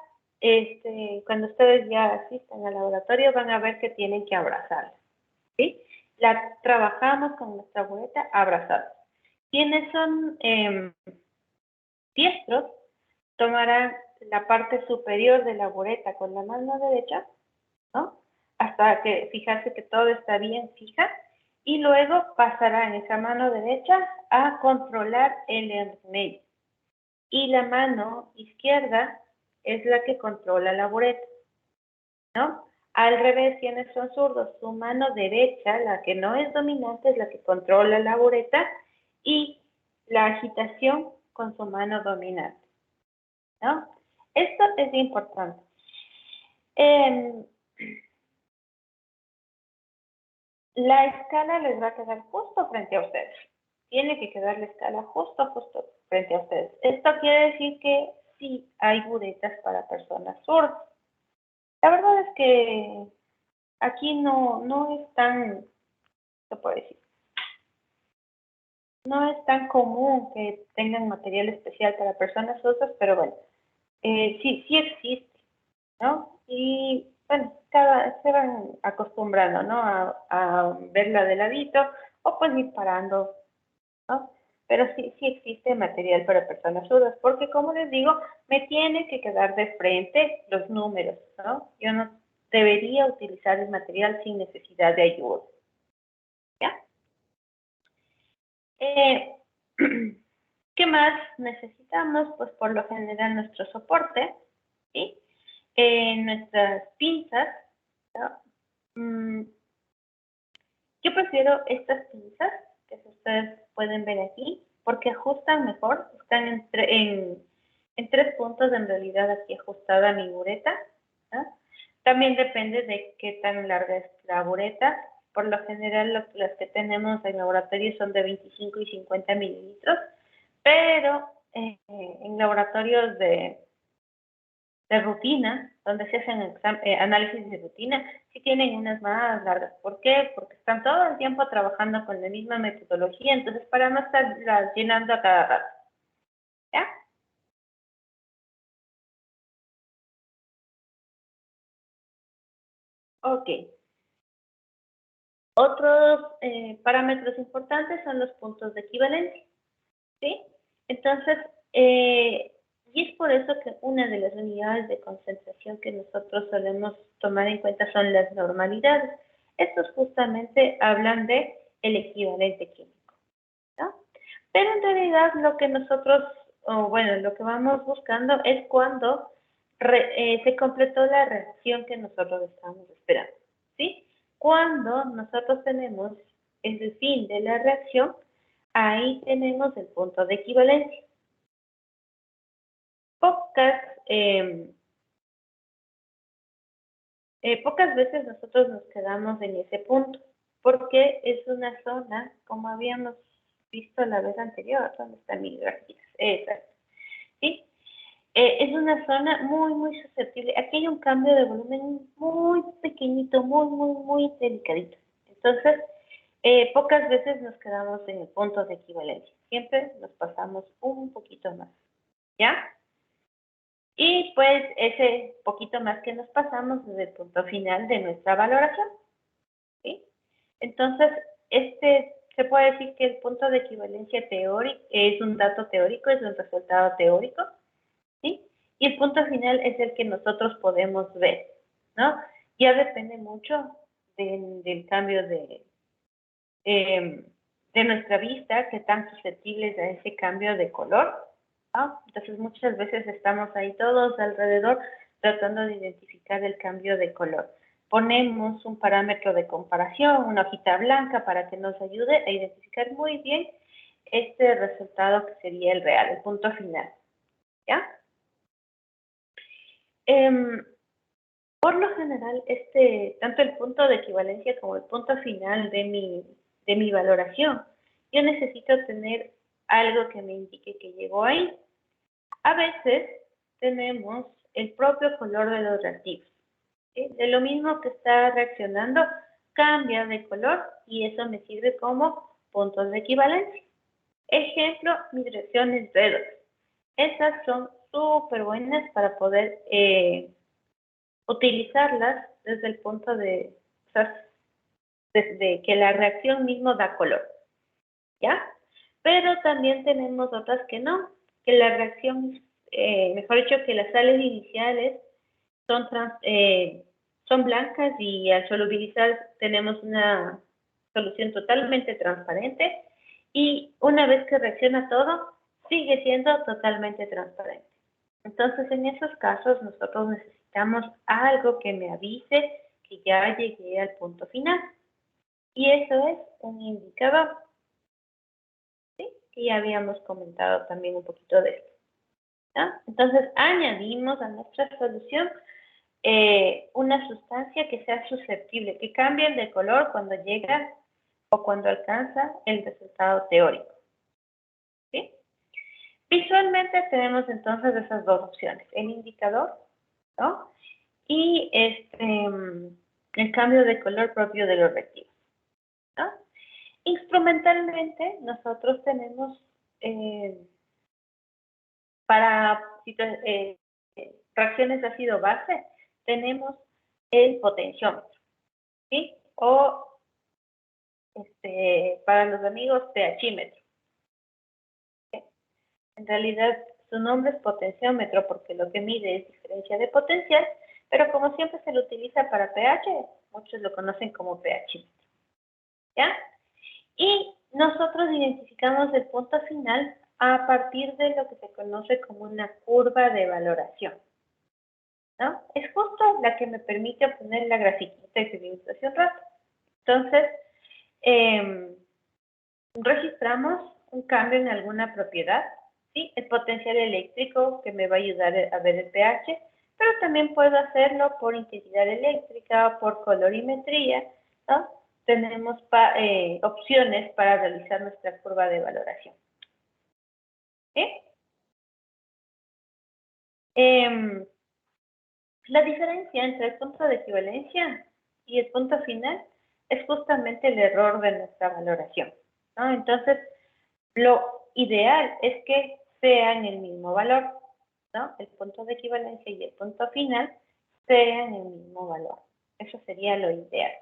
cuando ustedes ya asistan al laboratorio van a ver que tienen que abrazarla, ¿sí? La trabajamos con nuestra bureta abrazada. Quienes son diestros tomarán la parte superior de la bureta con la mano derecha, ¿no? Hasta que fijarse que todo está bien fija y luego pasarán esa mano derecha a controlar el medio. Y la mano izquierda es la que controla la bureta, ¿no? Al revés, quienes son zurdos, su mano derecha, la que no es dominante, es la que controla la bureta y la agitación con su mano dominante, ¿no? Esto es importante. La escala les va a quedar justo frente a ustedes. Tiene que quedar la escala justo frente a ustedes. Esto quiere decir que sí hay buretas para personas zurdas. La verdad es que aquí no es tan, ¿qué puedo decir? No es tan común que tengan material especial para personas zurdas, pero bueno, sí existe, ¿no? Y bueno, se van acostumbrando, ¿no? A verla de ladito o pues ir parando, ¿no? Pero sí existe material para personas zurdas, porque como les digo, me tiene que quedar de frente los números, ¿no? Yo no debería utilizar el material sin necesidad de ayuda. ¿Ya? ¿Qué más necesitamos? Pues por lo general nuestro soporte, ¿sí? Nuestras pinzas, ¿no? Yo prefiero estas pinzas que ustedes pueden ver aquí porque ajustan mejor, están en 3 puntos en realidad aquí ajustada mi bureta, ¿no? También depende de qué tan larga es la bureta. Por lo general las que tenemos en laboratorio son de 25 y 50 mililitros, pero en laboratorios de rutina, donde se hacen análisis de rutina, sí tienen unas más largas. ¿Por qué? Porque están todo el tiempo trabajando con la misma metodología, entonces para no estarlas llenando a cada rato. ¿Ya? Ok. Otros parámetros importantes son los puntos de equivalencia, ¿sí? Entonces, y es por eso que una de las unidades de concentración que nosotros solemos tomar en cuenta son las normalidades. Estos justamente hablan de el equivalente químico, ¿no? Pero en realidad lo que nosotros, lo que vamos buscando es cuando se completó la reacción que nosotros estamos esperando, ¿sí? Cuando nosotros tenemos el fin de la reacción, ahí tenemos el punto de equivalencia. Pocas veces nosotros nos quedamos en ese punto, porque es una zona, como habíamos visto la vez anterior, donde están mis gráficas, exacto, ¿sí? Es una zona muy susceptible. Aquí hay un cambio de volumen muy pequeñito, muy delicadito. Entonces, pocas veces nos quedamos en el punto de equivalencia. Siempre nos pasamos un poquito más, ¿ya? Y pues ese poquito más que nos pasamos es el punto final de nuestra valoración, ¿sí? Entonces, se puede decir que el punto de equivalencia teórico es un dato teórico, es un resultado teórico, ¿sí? Y el punto final es el que nosotros podemos ver, ¿no? Ya depende mucho del cambio de nuestra vista, que tan susceptibles a ese cambio de color, ¿no? Entonces muchas veces estamos ahí todos alrededor tratando de identificar el cambio de color. Ponemos un parámetro de comparación, una hojita blanca, para que nos ayude a identificar muy bien este resultado que sería el real, el punto final. ¿Ya? Por lo general, tanto el punto de equivalencia como el punto final de mi valoración, yo necesito tener algo que me indique que llegó ahí. A veces tenemos el propio color de los reactivos. ¿Sí? De lo mismo que está reaccionando, cambia de color y eso me sirve como puntos de equivalencia. Ejemplo, mis reacciones redox. Esas son súper buenas para poder utilizarlas desde el punto de, o sea, desde que la reacción mismo da color. ¿Ya? Pero también tenemos otras que no, que la reacción, mejor dicho, que las sales iniciales son blancas y al solubilizar tenemos una solución totalmente transparente y una vez que reacciona todo, sigue siendo totalmente transparente. Entonces, en esos casos, nosotros necesitamos algo que me avise que ya llegué al punto final. Y eso es un indicador, ¿sí? Que ya habíamos comentado también un poquito de esto. ¿Ya? Entonces, añadimos a nuestra solución una sustancia que sea susceptible, que cambie de color cuando llega o cuando alcanza el resultado teórico. ¿Sí? Visualmente tenemos entonces esas dos opciones, el indicador, ¿no? Y el cambio de color propio de los reactivos, ¿no? Instrumentalmente, nosotros tenemos para reacciones de ácido base, tenemos el potenciómetro, ¿sí? O para los amigos, pHímetro. ¿Sí? En realidad, su nombre es potenciómetro porque lo que mide es diferencia de potencial, pero como siempre se lo utiliza para pH, muchos lo conocen como pHímetro. ¿Ya? Y nosotros identificamos el punto final a partir de lo que se conoce como una curva de valoración, ¿no? Es justo la que me permite obtener la grafiquita que vimos hace un rato. Entonces, registramos un cambio en alguna propiedad, ¿sí? El potencial eléctrico que me va a ayudar a ver el pH, pero también puedo hacerlo por intensidad eléctrica, por colorimetría, ¿no? Tenemos opciones para realizar nuestra curva de valoración. ¿Sí? La diferencia entre el punto de equivalencia y el punto final es justamente el error de nuestra valoración, ¿no? Entonces, lo ideal es que sean el mismo valor, ¿no? El punto de equivalencia y el punto final sean el mismo valor. Eso sería lo ideal.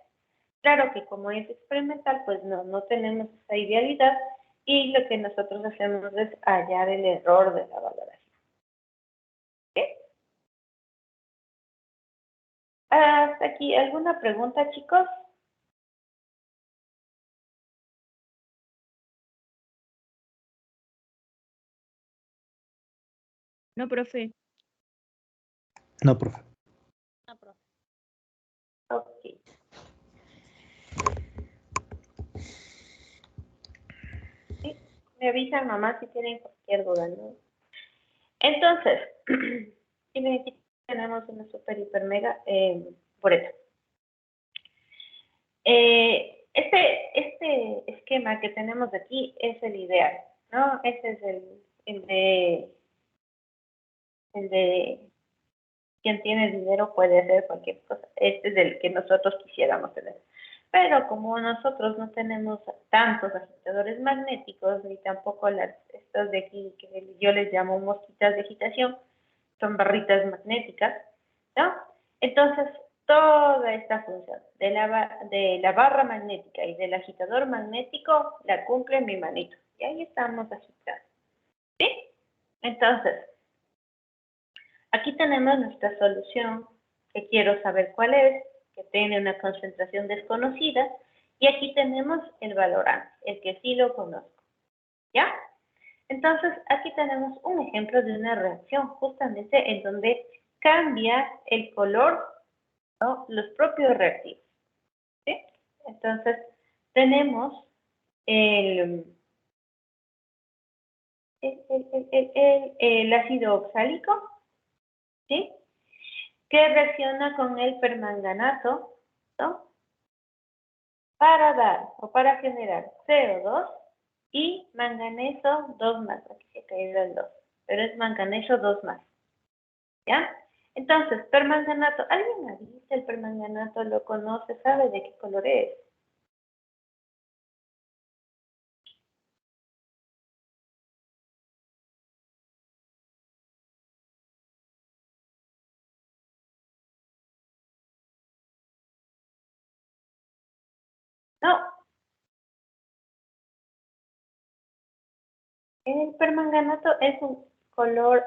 Claro que como es experimental, pues no tenemos esa idealidad y lo que nosotros hacemos es hallar el error de la valoración. ¿Sí? Hasta aquí, ¿alguna pregunta, chicos? No, profe. No, profe. No, profe. Ok. Sí, me avisan mamá si tienen cualquier duda, ¿no? Entonces, aquí tenemos una super hiper mega pureza. Este esquema que tenemos aquí es el ideal, ¿no? Ese es el de quien tiene dinero puede hacer cualquier cosa. Este es el que nosotros quisiéramos tener. Pero como nosotros no tenemos tantos agitadores magnéticos, ni tampoco estos de aquí que yo les llamo mosquitas de agitación, son barritas magnéticas, ¿no? Entonces, toda esta función de la barra magnética y del agitador magnético la cumple mi manito. Y ahí estamos agitando. ¿Sí? Entonces, aquí tenemos nuestra solución, que quiero saber cuál es, que tiene una concentración desconocida, y aquí tenemos el valorante, el que sí lo conozco. ¿Ya? Entonces, aquí tenemos un ejemplo de una reacción justamente en donde cambia el color, ¿no? Los propios reactivos. ¿Sí? Entonces, tenemos el ácido oxálico, ¿sí? Que reacciona con el permanganato, ¿no? Para dar o para generar CO2 y manganeso 2 más. Aquí se ha caído el 2, pero es manganeso 2 más. ¿Ya? Entonces, permanganato. ¿Alguien ha visto el permanganato? ¿Lo conoce? ¿Sabe de qué color es? No. El permanganato es un color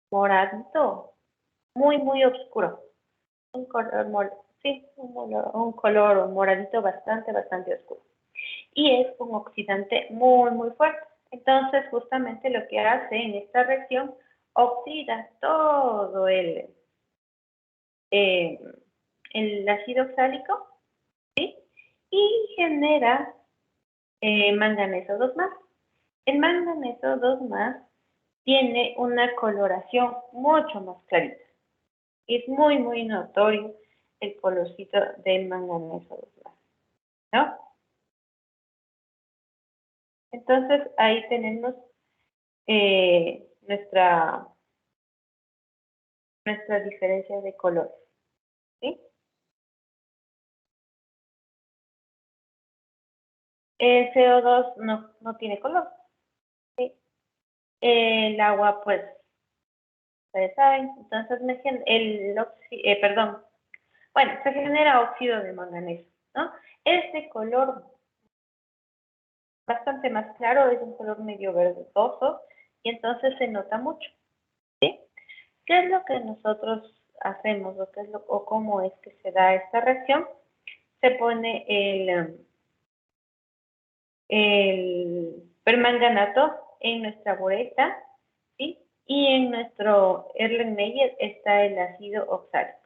moradito, muy, muy oscuro. Un color, sí, un color moradito bastante, bastante oscuro. Y es un oxidante muy, muy fuerte. Entonces, justamente lo que hace en esta reacción, oxida todo el ácido oxálico, ¿sí? Y genera manganeso 2 más. El manganeso 2 más tiene una coloración mucho más clarita. Es muy, muy notorio el colorcito del manganeso 2 más, ¿no? Entonces, ahí tenemos nuestra diferencia de colores, ¿sí? El CO2 no tiene color, ¿sí? El agua, pues, ustedes saben, entonces se genera óxido de manganeso, ¿no? Este color bastante más claro, es un color medio verdoso y entonces se nota mucho, ¿sí? ¿Qué es lo que nosotros hacemos o cómo es que se da esta reacción? Se pone el permanganato en nuestra bureta, ¿sí? Y en nuestro Erlenmeyer está el ácido oxálico,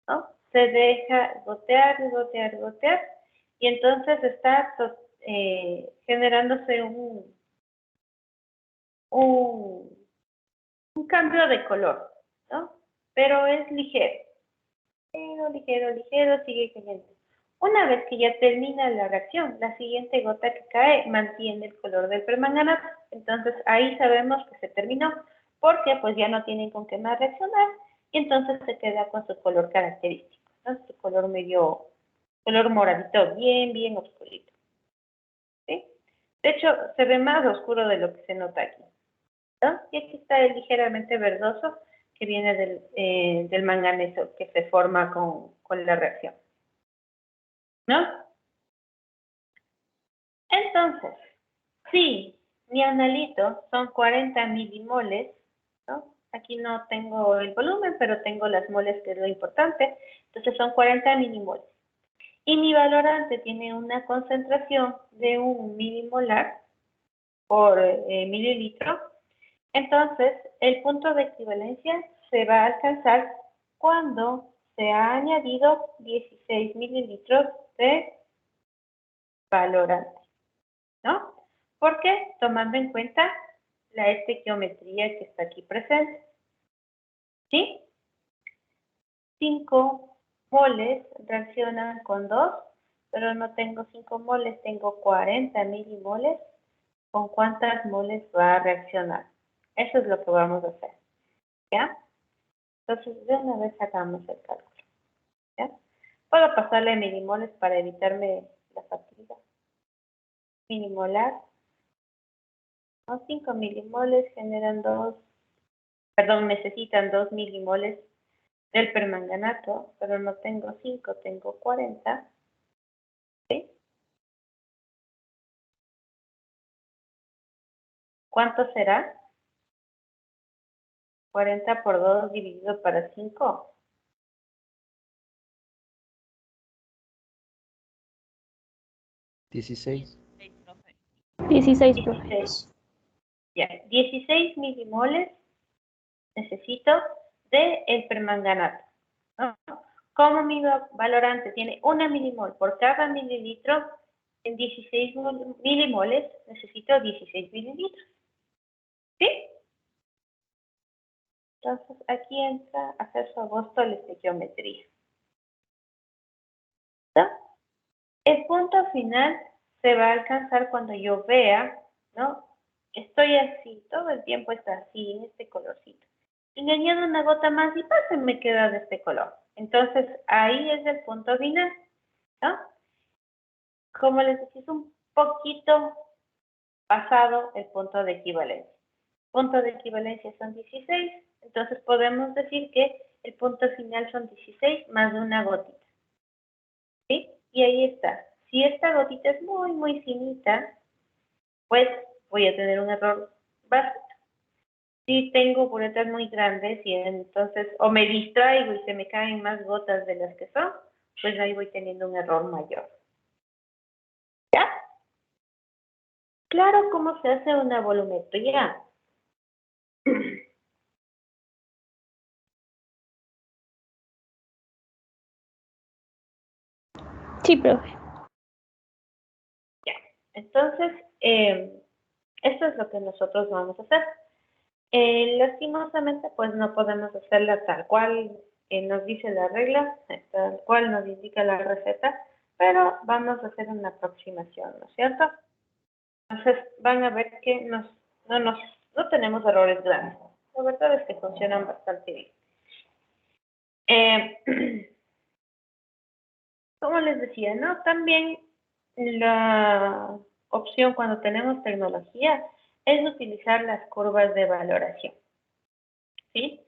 ¿no? Se deja gotear, gotear, gotear, y entonces está generándose un cambio de color, ¿no? Pero es ligero, ligero, ligero, sigue cayendo. Una vez que ya termina la reacción, la siguiente gota que cae mantiene el color del permanganato. Entonces ahí sabemos que se terminó, porque pues ya no tienen con qué más reaccionar y entonces se queda con su color característico, ¿no? Su color color moradito, bien, bien oscurito, ¿sí? De hecho, se ve más oscuro de lo que se nota aquí, ¿no? Y aquí está el ligeramente verdoso que viene del manganeso que se forma con la reacción, ¿no? Entonces, si mi analito son 40 milimoles, ¿no? Aquí no tengo el volumen, pero tengo las moles, que es lo importante. Entonces son 40 milimoles. Y mi valorante tiene una concentración de 1 milimolar por mililitro. Entonces, el punto de equivalencia se va a alcanzar cuando se ha añadido 16 mililitros de valorante, ¿no? ¿Por qué? Tomando en cuenta la estequiometría que está aquí presente, ¿sí? 5 moles reaccionan con 2, pero no tengo 5 moles, tengo 40 milimoles. ¿Con cuántas moles va a reaccionar? Eso es lo que vamos a hacer, ¿ya? Entonces, de una vez hagamos el cálculo, ¿ya? Puedo pasarle milimoles para evitarme la fatiga. Milimolar, ¿no? 5 milimoles generan necesitan 2 milimoles del permanganato, pero no tengo 5, tengo 40, ¿sí? ¿Cuánto será? 40 por 2 dividido para 5. 16. 16, profe. 16. Ya, 16 milimoles necesito del permanganato, ¿no? Como mi valorante tiene 1 milimol por cada mililitro, en 16 milimoles necesito 16 mililitros. ¿Sí? Entonces aquí entra a hacer su apóstoles de geometría. ¿No? El punto final se va a alcanzar cuando yo vea, ¿no? Estoy así, todo el tiempo está así, en este colorcito. Y le añado una gota más y se me queda de este color. Entonces, ahí es el punto final, ¿no? Como les decía, es un poquito pasado el punto de equivalencia. Punto de equivalencia son 16, entonces podemos decir que el punto final son 16 más una gotita. ¿Sí? Y ahí está. Si esta gotita es muy, muy finita, pues voy a tener un error básico. Si tengo buretas muy grandes y entonces o me distraigo y se me caen más gotas de las que son, pues ahí voy teniendo un error mayor. ¿Ya? Claro, ¿cómo se hace una volumetría? Sí, profe. Ya. Entonces, esto es lo que nosotros vamos a hacer. Lastimosamente, pues no podemos hacerla tal cual nos dice la regla, tal cual nos indica la receta, pero vamos a hacer una aproximación, ¿no es cierto? Entonces van a ver que no tenemos errores grandes. La verdad es que funcionan bastante bien. Como les decía, ¿no? También la opción cuando tenemos tecnología es utilizar las curvas de valoración, ¿sí?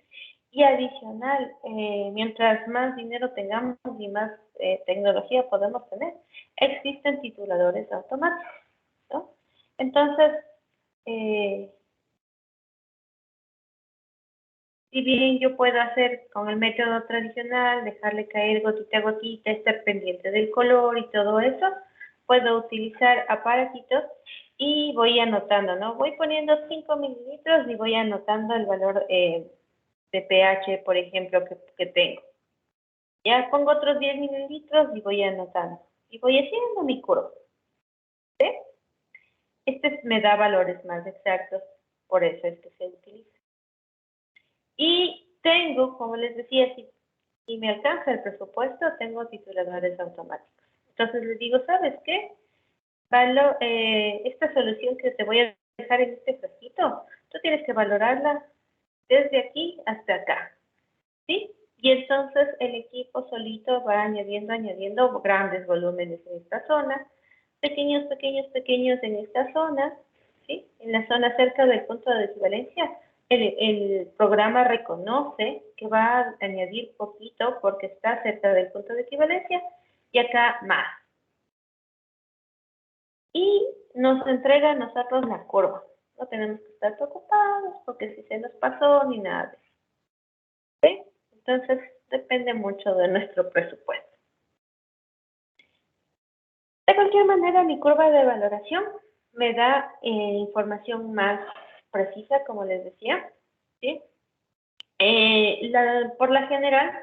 Y adicional, mientras más dinero tengamos y más tecnología podemos tener, existen tituladores automáticos, ¿no? Entonces, si bien yo puedo hacer con el método tradicional, dejarle caer gotita a gotita, estar pendiente del color y todo eso, puedo utilizar aparatitos y voy anotando, ¿no? Voy poniendo 5 mililitros y voy anotando el valor de pH, por ejemplo, que tengo. Ya pongo otros 10 mililitros y voy anotando. Y voy haciendo mi curva. ¿Sí? Este me da valores más exactos, por eso es que se utiliza. Y tengo, como les decía, si me alcanza el presupuesto, tengo tituladores automáticos. Entonces les digo, ¿sabes qué? Esta solución que te voy a dejar en este frasquito, tú tienes que valorarla desde aquí hasta acá. ¿Sí? Y entonces el equipo solito va añadiendo grandes volúmenes en esta zona, pequeños en esta zona, ¿sí? En la zona cerca del punto de equivalencia, el programa reconoce que va a añadir poquito porque está cerca del punto de equivalencia y acá más. Y nos entrega a nosotros la curva. No tenemos que estar preocupados porque si se nos pasó ni nada de eso. ¿Sí? Entonces, depende mucho de nuestro presupuesto. De cualquier manera, mi curva de valoración me da información más precisa, como les decía. ¿Sí? Por la general,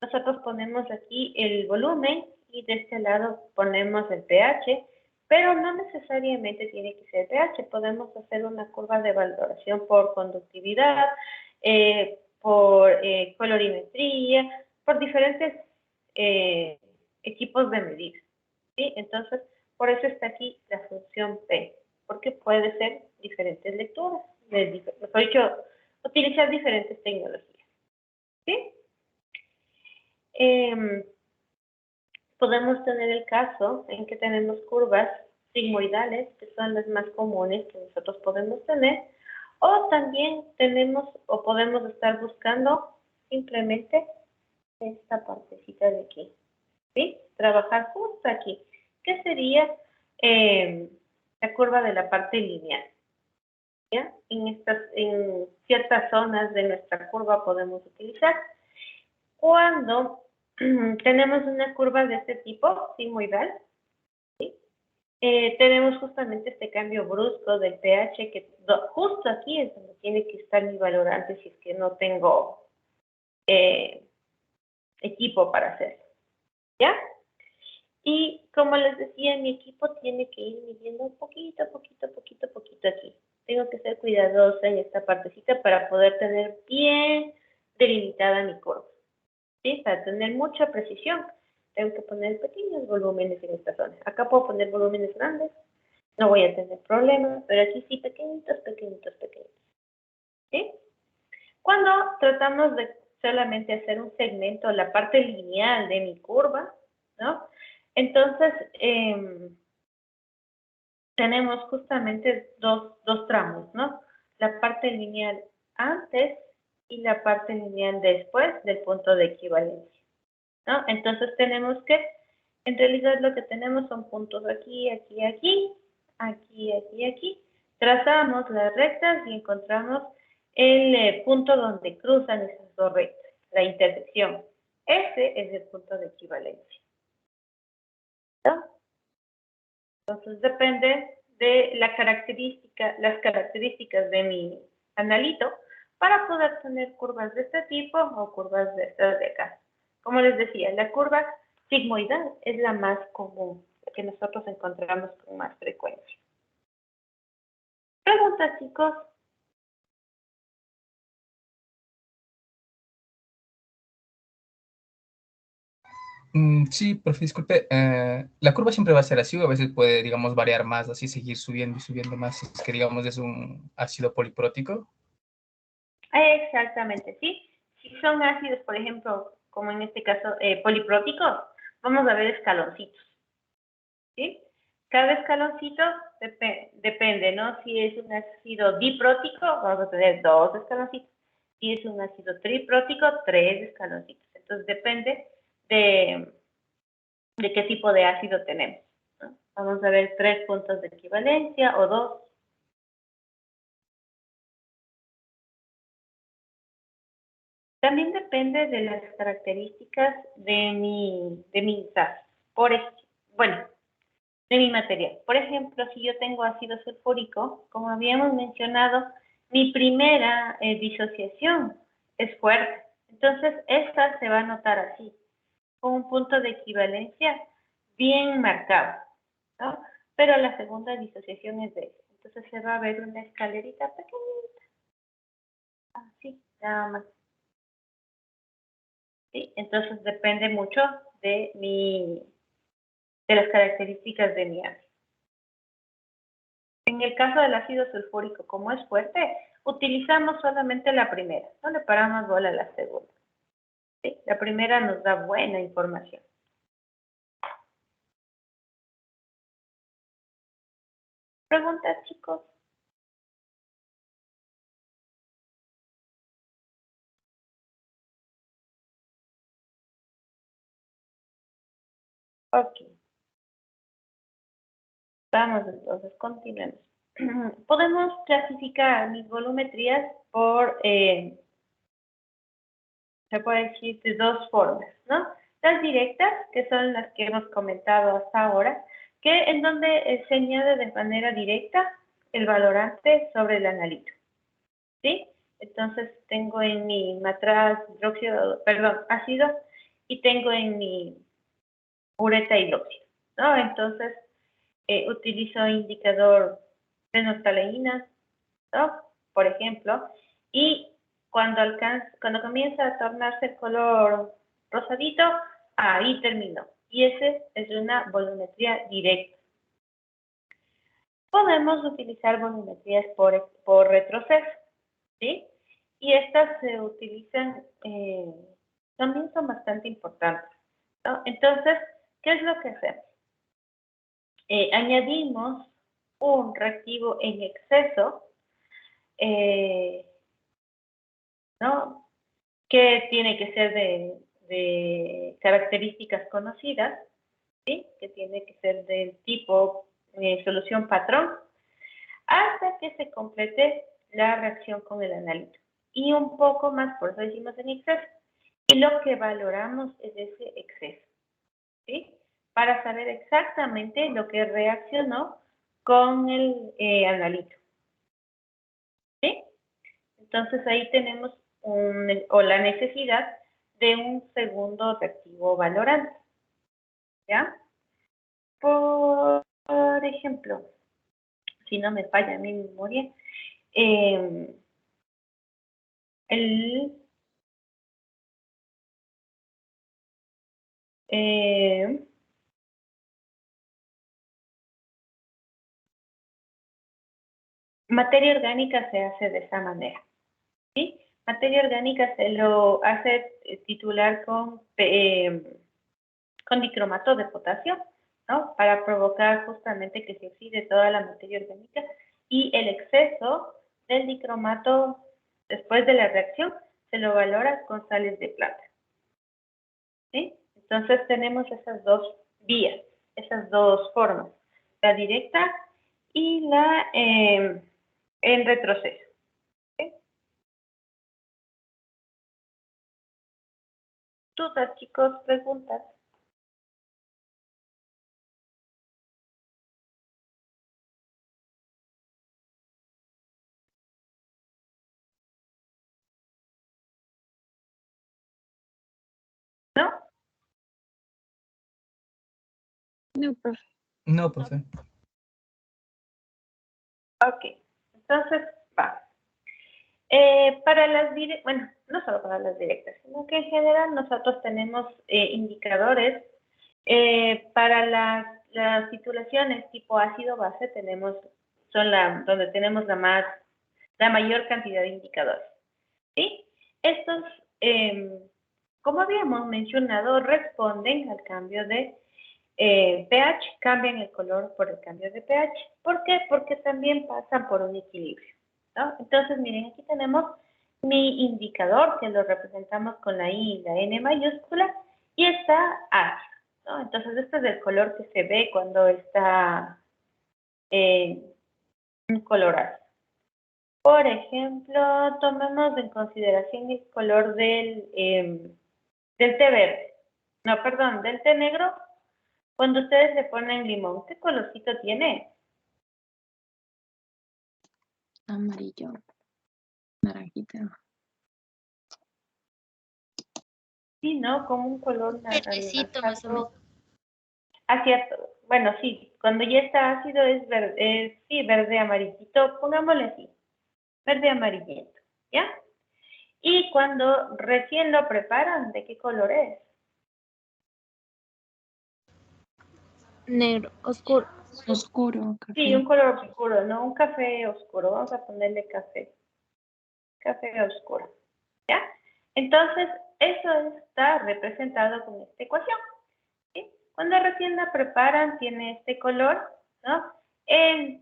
nosotros ponemos aquí el volumen y de este lado ponemos el pH, pero no necesariamente tiene que ser pH. Podemos hacer una curva de valoración por conductividad, por colorimetría, por diferentes equipos de medida. ¿Sí? Entonces, por eso está aquí la función P, porque puede ser diferentes lecturas, mejor dicho, utilizar diferentes tecnologías. ¿Sí? Podemos tener el caso en que tenemos curvas sigmoidales, que son las más comunes que nosotros podemos tener, o también tenemos o podemos estar buscando simplemente esta partecita de aquí, ¿sí? Trabajar justo aquí, que sería la curva de la parte lineal, ¿ya? En ciertas zonas de nuestra curva podemos utilizar. Cuando tenemos una curva de este tipo, sigmoidal, ¿sí? tenemos justamente este cambio brusco del pH, que justo aquí es donde tiene que estar mi valorante si es que no tengo equipo para hacerlo, ¿ya? Y como les decía, mi equipo tiene que ir midiendo poquito aquí. Tengo que ser cuidadosa en esta partecita para poder tener bien delimitada mi curva, ¿sí? Para tener mucha precisión, tengo que poner pequeños volúmenes en esta zona. Acá puedo poner volúmenes grandes, no voy a tener problemas, pero aquí sí pequeñitos, ¿sí? Cuando tratamos de solamente hacer un segmento, la parte lineal de mi curva, ¿no? Entonces, tenemos justamente dos tramos, ¿no? La parte lineal antes y la parte lineal después del punto de equivalencia, ¿no? Entonces tenemos que, en realidad lo que tenemos son puntos aquí, aquí. Trazamos las rectas y encontramos el punto donde cruzan esas dos rectas, la intersección. Ese es el punto de equivalencia, ¿no? Entonces depende de las características de mi analito para poder tener curvas de este tipo o curvas de estas de acá. Como les decía, la curva sigmoidal es la más común, la que nosotros encontramos con más frecuencia. ¿Preguntas, chicos? Sí, profe, disculpe. ¿La curva siempre va a ser así o a veces puede, digamos, variar más, así seguir subiendo y subiendo más, si es que, digamos, es un ácido poliprótico? Exactamente, sí. Si son ácidos, por ejemplo, como en este caso polipróticos, vamos a ver escaloncitos, ¿sí? Cada escaloncito depende, ¿no? Si es un ácido diprótico, vamos a tener 2 escaloncitos. Si es un ácido triprótico, 3 escaloncitos. Entonces depende de qué tipo de ácido tenemos, ¿no? Vamos a ver 3 puntos de equivalencia o 2. También depende de las características de mi gas. De mi material. Por ejemplo, si yo tengo ácido sulfúrico, como habíamos mencionado, mi primera disociación es fuerte. Entonces, esta se va a notar así, con un punto de equivalencia bien marcado, ¿no? Pero la segunda disociación es débil. Entonces, se va a ver una escalerita pequeñita. Así, nada más. ¿Sí? Entonces, depende mucho de las características de mi ácido. En el caso del ácido sulfúrico, como es fuerte, utilizamos solamente la primera, no le paramos bola a la segunda. ¿Sí? La primera nos da buena información. ¿Preguntas, chicos? Ok. Vamos entonces, continuemos. Podemos clasificar mis volumetrías por, se puede decir, de 2 formas, ¿no? Las directas, que son las que hemos comentado hasta ahora, que en donde se añade de manera directa el valorante sobre el analito, ¿sí? Entonces tengo en mi matraz ácido y tengo en mi ureta hidróxido, ¿no? Entonces utilizo indicador fenolftaleína, ¿no? Por ejemplo, y cuando comienza a tornarse el color rosadito, ahí terminó. Y ese es una volumetría directa. Podemos utilizar volumetrías por retroceso, ¿sí? Y estas se utilizan, también son bastante importantes, ¿no? Entonces, ¿qué es lo que hacemos? Añadimos un reactivo en exceso, ¿no? Que tiene que ser de características conocidas, ¿sí? Que tiene que ser del tipo solución patrón, hasta que se complete la reacción con el analito. Y un poco más, por eso decimos en exceso. Y lo que valoramos es ese exceso, ¿sí? para saber exactamente lo que reaccionó con el analito. ¿Sí? Entonces ahí tenemos la necesidad de un segundo reactivo valorante. ¿Ya? Por ejemplo, si no me falla mi memoria, materia orgánica se hace de esa manera. ¿Sí? Materia orgánica se lo hace titular con dicromato de potasio, ¿no? Para provocar justamente que se oxide toda la materia orgánica, y el exceso del dicromato después de la reacción se lo valora con sales de plata. ¿Sí? Entonces tenemos esas dos vías, esas dos formas, la directa y la en retroceso. ¿Sí? ¿Dudas, chicos? ¿Preguntas? ¿No? No, profe. No, profe. Ok, entonces va. Para las directas, bueno, no solo para las directas, sino que en general nosotros tenemos indicadores para las titulaciones tipo ácido-base, donde tenemos la mayor cantidad de indicadores. ¿Sí? Estos, como habíamos mencionado, responden al cambio de pH, cambian el color por el cambio de pH. ¿Por qué? Porque también pasan por un equilibrio, ¿no? Entonces, miren, aquí tenemos mi indicador, que lo representamos con la I y la N mayúscula, y está ácido, ¿no? Entonces, este es el color que se ve cuando está un color ácido. Por ejemplo, tomemos en consideración el color del té verde. No, perdón, del té negro. Cuando ustedes le ponen limón, ¿qué colorcito tiene? Amarillo, naranjita. Sí, ¿no? Como un color Verdecito, más o menos. Ah, cierto. Bueno, sí, cuando ya está ácido es verde, sí, verde amarillito, pongámosle así, verde amarillento, ¿ya? Y cuando recién lo preparan, ¿de qué color es? Negro, oscuro. Oscuro, café. Sí, un color oscuro, no un café oscuro. Vamos a ponerle café. Café oscuro. ¿Ya? Entonces, eso está representado con esta ecuación. ¿Sí? Cuando recién la preparan, tiene este color, ¿no? Se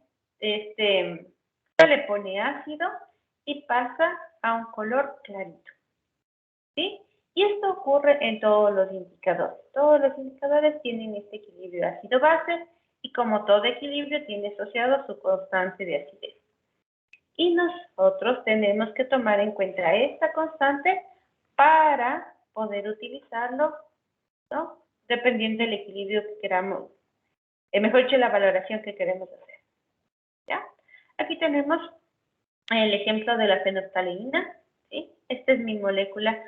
le pone ácido y pasa a un color clarito. ¿Sí? Y esto ocurre en todos los indicadores. Todos los indicadores tienen este equilibrio ácido-base, y como todo equilibrio tiene asociado su constante de acidez. Y nosotros tenemos que tomar en cuenta esta constante para poder utilizarlo, ¿no? Dependiendo del equilibrio que queramos, mejor dicho, la valoración que queremos hacer. ¿Ya? Aquí tenemos el ejemplo de la fenolftaleína, ¿sí? Esta es mi molécula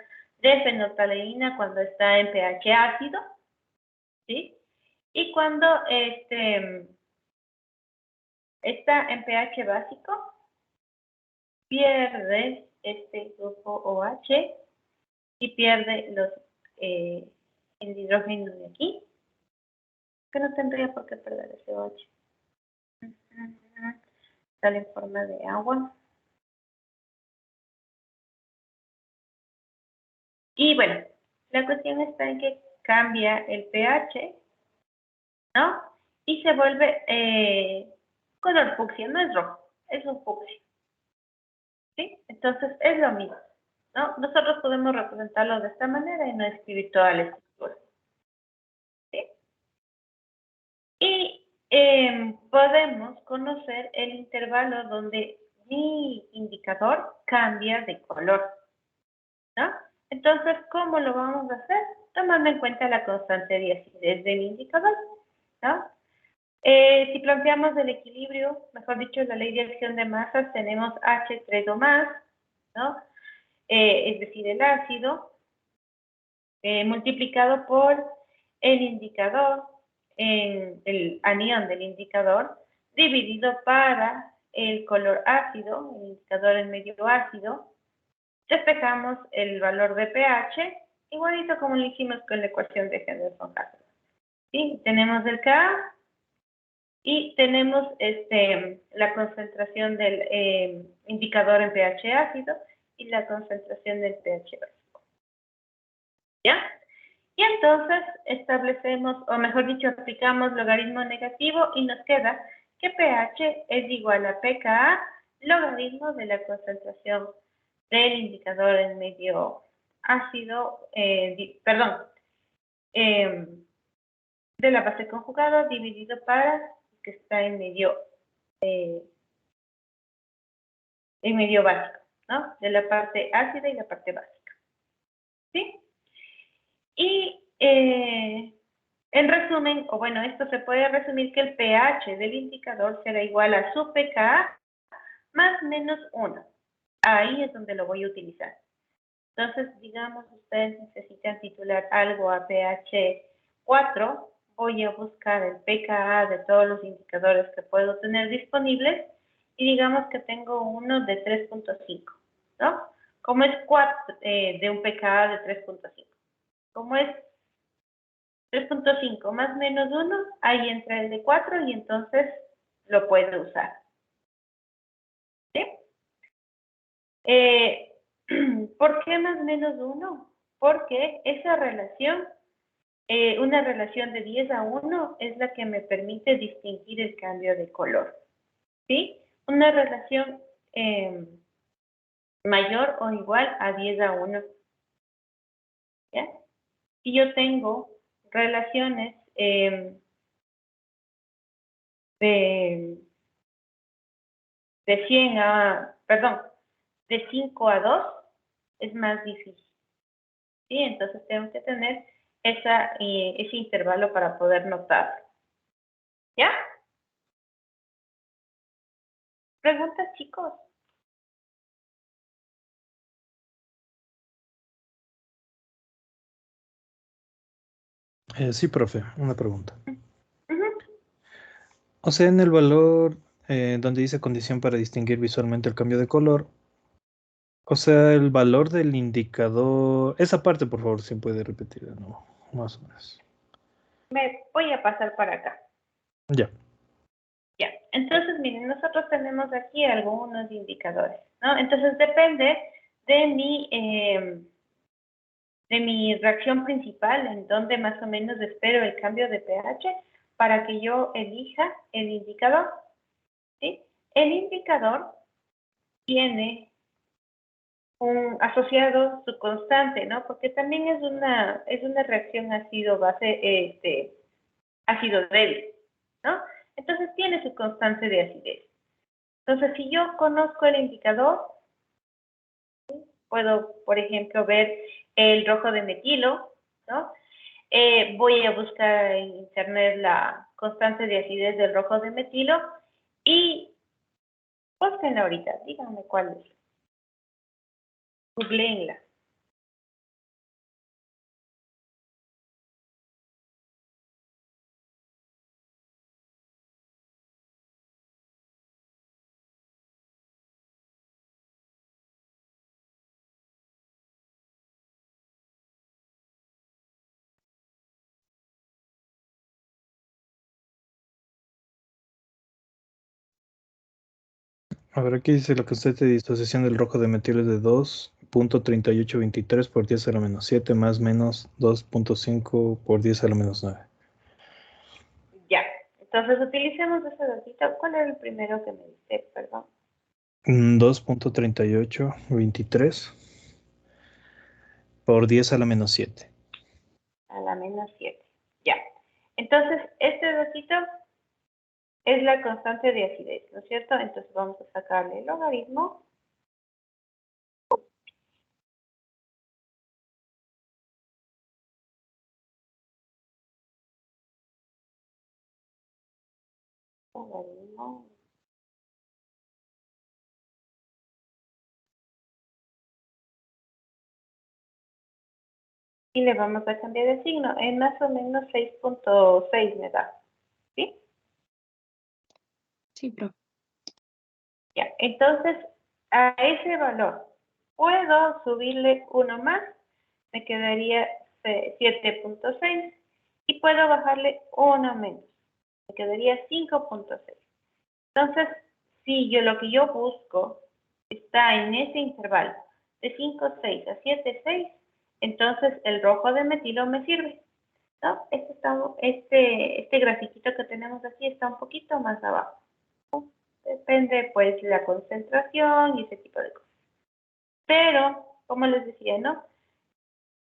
de fenolftaleína cuando está en pH ácido, ¿sí? Y cuando está en pH básico, pierde este grupo OH y pierde el hidrógeno de aquí, que no tendría por qué perder ese OH. Sale en forma de agua. Y bueno, la cuestión está en que cambia el pH, ¿no? Y se vuelve color fucsia, no es rojo, es un fucsia. ¿Sí? Entonces es lo mismo, ¿no? Nosotros podemos representarlo de esta manera y no escribir toda la estructura. ¿Sí? Y podemos conocer el intervalo donde mi indicador cambia de color, ¿no? Entonces, ¿cómo lo vamos a hacer? tomando en cuenta la constante de acidez del indicador, ¿no? Si planteamos el equilibrio, mejor dicho, la ley de acción de masas, tenemos H3 o más, ¿no? Es decir, el ácido, multiplicado por el indicador, el anión del indicador, dividido para el color ácido, el indicador en medio ácido, despejamos el valor de pH, igualito como lo hicimos con la ecuación de Henderson-Hasselbalch. ¿Sí? Tenemos el Ka y tenemos la concentración del indicador en pH ácido y la concentración del pH básico. ¿Ya? Y entonces establecemos, o mejor dicho, aplicamos logaritmo negativo y nos queda que pH es igual a pKa logaritmo de la concentración del indicador en medio ácido, de la base conjugada dividido para que está en medio básico, ¿no? De la parte ácida y la parte básica. ¿Sí? Y en resumen, o bueno, esto se puede resumir que el pH del indicador será igual a su pKa más menos 1. Ahí es donde lo voy a utilizar. Entonces, digamos, ustedes necesitan titular algo a pH 4, voy a buscar el pKa de todos los indicadores que puedo tener disponibles y digamos que tengo uno de 3.5, ¿no? Como es 4 de un pKa de 3.5. Como es 3.5 más menos 1, ahí entra el de 4 y entonces lo puedo usar. ¿Sí? ¿Por qué más menos 1? Porque esa relación, una relación de 10 a 1, es la que me permite distinguir el cambio de color. ¿Sí? Una relación mayor o igual a 10 a 1. ¿Ya? Si yo tengo relaciones de 100 a, perdón, de 5 a 2, es más difícil. ¿Sí? Entonces tengo que tener ese intervalo para poder notarlo. ¿Ya? ¿Preguntas, chicos? Sí, profe, una pregunta. Ujú. O sea, en el valor donde dice condición para distinguir visualmente el cambio de color, o sea, el valor del indicador, esa parte, por favor, si puede repetir de nuevo, más o menos. Me voy a pasar para acá. Ya. Ya, entonces miren, nosotros tenemos aquí algunos indicadores, ¿no? Entonces depende de mi reacción principal, en donde más o menos espero el cambio de pH para que yo elija el indicador, ¿sí? El indicador tiene asociado su constante, ¿no? Porque también es una reacción ácido-base, ácido débil, ¿no? Entonces tiene su constante de acidez. Entonces, si yo conozco el indicador, puedo, por ejemplo, ver el rojo de metilo, ¿no? Voy a buscar en internet la constante de acidez del rojo de metilo y búsquenla ahorita, díganme cuál es. Googleenla. A ver, aquí dice la constante de disociación del rojo de metilo es de 2.3823 por 10 a la menos 7 más menos 2.5 por 10 a la menos 9. Ya. Entonces, utilicemos ese datito. ¿Cuál era el primero que me diste? Perdón. 2.3823 por 10 a la menos 7. A la menos 7. Ya. Entonces, este datito es la constante de acidez, ¿no es cierto? Entonces, vamos a sacarle el logaritmo. Valinor. Y le vamos a cambiar el signo. En más o menos 6.6 me da. ¿Sí? Sí, profe. Ya, entonces a ese valor puedo subirle uno más, me quedaría 7.6 y puedo bajarle uno menos, me quedaría 5.6. Entonces, si lo que yo busco está en ese intervalo de 5.6 a 7.6, entonces el rojo de metilo me sirve, ¿no? Este grafiquito que tenemos aquí está un poquito más abajo. Depende, pues, la concentración y ese tipo de cosas. Pero, como les decía, ¿no?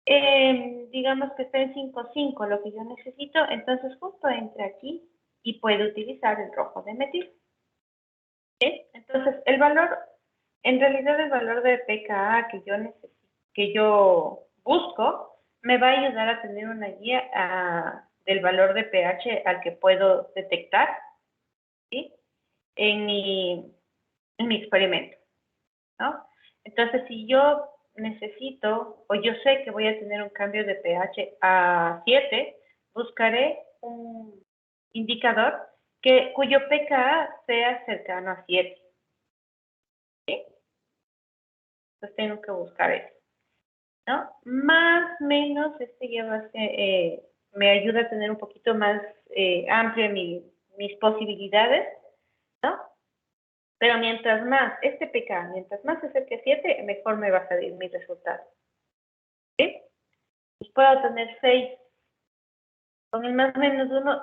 Digamos que está en 5.5 lo que yo necesito, entonces justo entre aquí y puedo utilizar el rojo de metil. ¿Sí? Entonces, en realidad el valor de pKa que yo busco, me va a ayudar a tener una guía del valor de pH al que puedo detectar, ¿sí? En mi experimento, ¿no? Entonces, si yo necesito, o yo sé que voy a tener un cambio de pH a 7, buscaré un indicador cuyo pKa sea cercano a 7. ¿Sí? Entonces tengo que buscar eso, ¿no? Más o menos, ya va a ser, me ayuda a tener un poquito más amplia mis posibilidades, ¿no? Pero mientras más, mientras más se acerque a 7, mejor me va a salir mi resultado. ¿Sí? Pues puedo tener 6. Con el más menos 1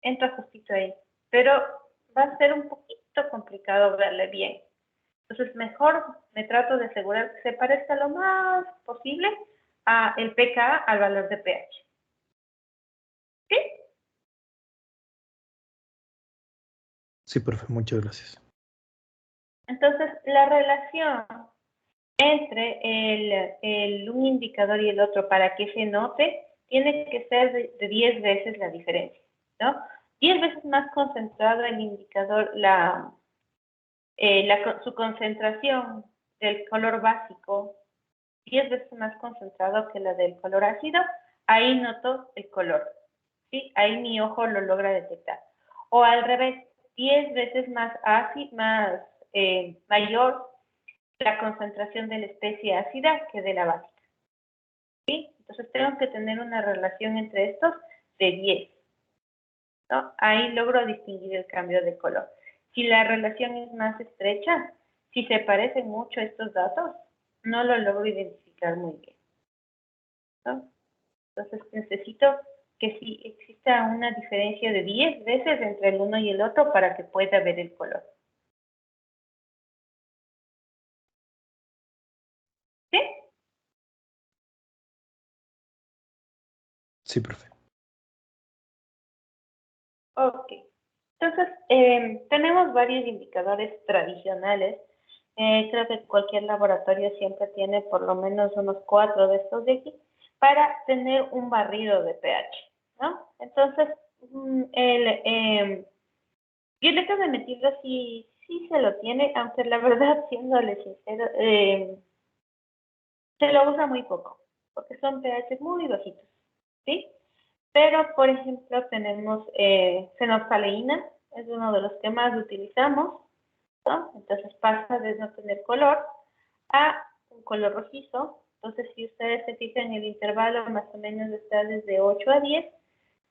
entra justito ahí. Pero va a ser un poquito complicado verle bien. Entonces mejor me trato de asegurar que se parezca lo más posible a el pKa al valor de pH. ¿Sí? Sí, profe, muchas gracias. Entonces, la relación entre un indicador y el otro para que se note tiene que ser de 10 veces la diferencia, ¿no? 10 veces más concentrado el indicador, su concentración del color básico, 10 veces más concentrado que la del color ácido, ahí noto el color, ¿sí? Ahí mi ojo lo logra detectar. O al revés, 10 veces más mayor la concentración de la especie ácida que de la básica. ¿Sí? Entonces tengo que tener una relación entre estos de 10. ¿No? Ahí logro distinguir el cambio de color. Si la relación es más estrecha, si se parecen mucho estos datos, no lo logro identificar muy bien, ¿no? Entonces necesito que sí exista una diferencia de 10 veces entre el uno y el otro para que pueda ver el color. ¿Sí? Sí, profe. Ok. Entonces, tenemos varios indicadores tradicionales. Creo que cualquier laboratorio siempre tiene por lo menos unos 4 de estos de aquí para tener un barrido de pH, ¿no? Entonces, violeta de metilo sí se lo tiene, aunque la verdad, siéndole sincero, se lo usa muy poco, porque son pH muy bajitos, ¿sí? Pero, por ejemplo, tenemos fenolftaleína, es uno de los que más utilizamos, ¿no? Entonces pasa de no tener color a un color rojizo. Entonces, si ustedes se fijan, el intervalo más o menos está desde 8 a 10.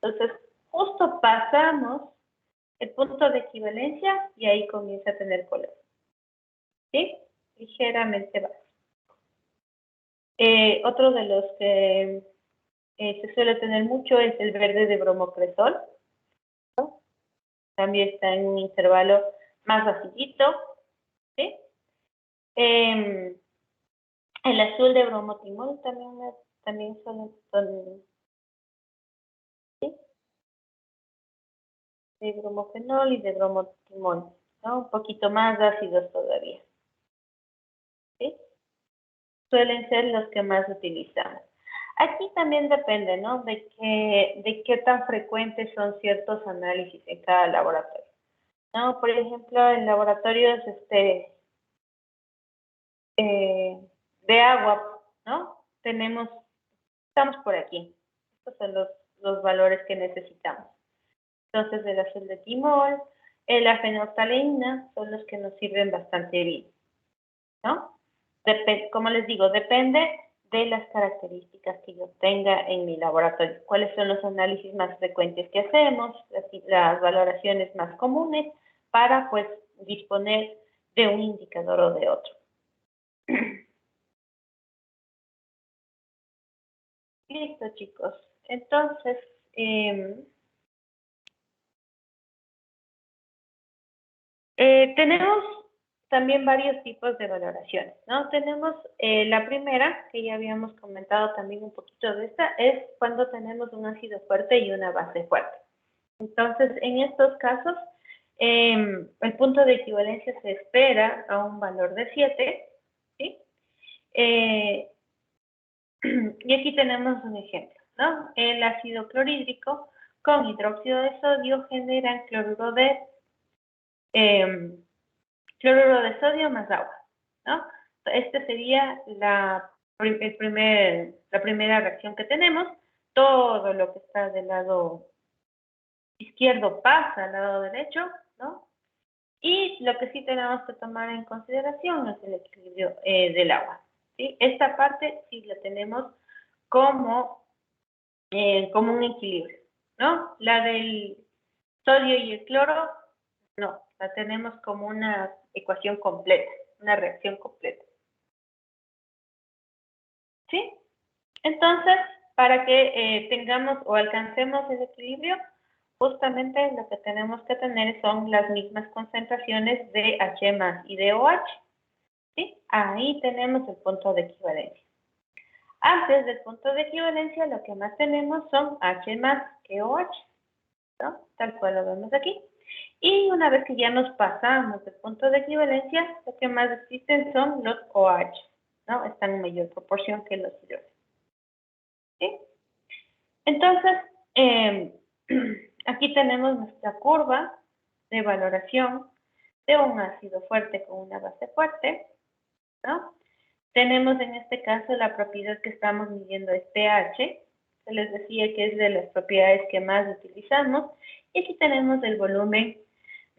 Entonces, justo pasamos el punto de equivalencia y ahí comienza a tener color. ¿Sí? Ligeramente bajo. Otro de los que se suele tener mucho es el verde de bromocresol, ¿no? También está en un intervalo más bajito, ¿sí? El azul de bromotimol también son, ¿sí? De bromofenol y de bromotimol, ¿no? Un poquito más ácidos todavía, ¿sí? Suelen ser los que más utilizamos. Aquí también depende, ¿no? De qué tan frecuentes son ciertos análisis en cada laboratorio, ¿no? Por ejemplo, en laboratorios de agua, ¿no? Estamos por aquí. Estos son los valores que necesitamos. Entonces, el azul de timol, la fenolftaleína son los que nos sirven bastante bien, ¿no? Como les digo, depende de las características que yo tenga en mi laboratorio. ¿Cuáles son los análisis más frecuentes que hacemos? Las valoraciones más comunes para, pues, disponer de un indicador o de otro. Listo, chicos. Entonces, tenemos también varios tipos de valoraciones, ¿no? Tenemos la primera, que ya habíamos comentado también un poquito de esta, es cuando tenemos un ácido fuerte y una base fuerte. Entonces, en estos casos, el punto de equivalencia se espera a un valor de 7, ¿sí? Y aquí tenemos un ejemplo, ¿no? El ácido clorhídrico con hidróxido de sodio generan cloruro de sodio más agua, ¿no? Esta sería la primera reacción que tenemos. Todo lo que está del lado izquierdo pasa al lado derecho, ¿no? Y lo que sí tenemos que tomar en consideración es el equilibrio del agua, ¿sí? Esta parte sí la tenemos como un equilibrio, ¿no? La del sodio y el cloro, no, la tenemos como una ecuación completa, una reacción completa. ¿Sí? Entonces, para que tengamos o alcancemos el equilibrio, justamente lo que tenemos que tener son las mismas concentraciones de H más y de OH. ¿Sí? Ahí tenemos el punto de equivalencia. Antes del punto de equivalencia, lo que más tenemos son H más que OH, ¿no? Tal cual lo vemos aquí. Y una vez que ya nos pasamos del punto de equivalencia, lo que más existen son los OH, ¿no? Están en mayor proporción que los hidrógenos. ¿Sí? Entonces, aquí tenemos nuestra curva de valoración de un ácido fuerte con una base fuerte, ¿no? Tenemos en este caso la propiedad que estamos midiendo es pH, se les decía que es de las propiedades que más utilizamos, y aquí tenemos el volumen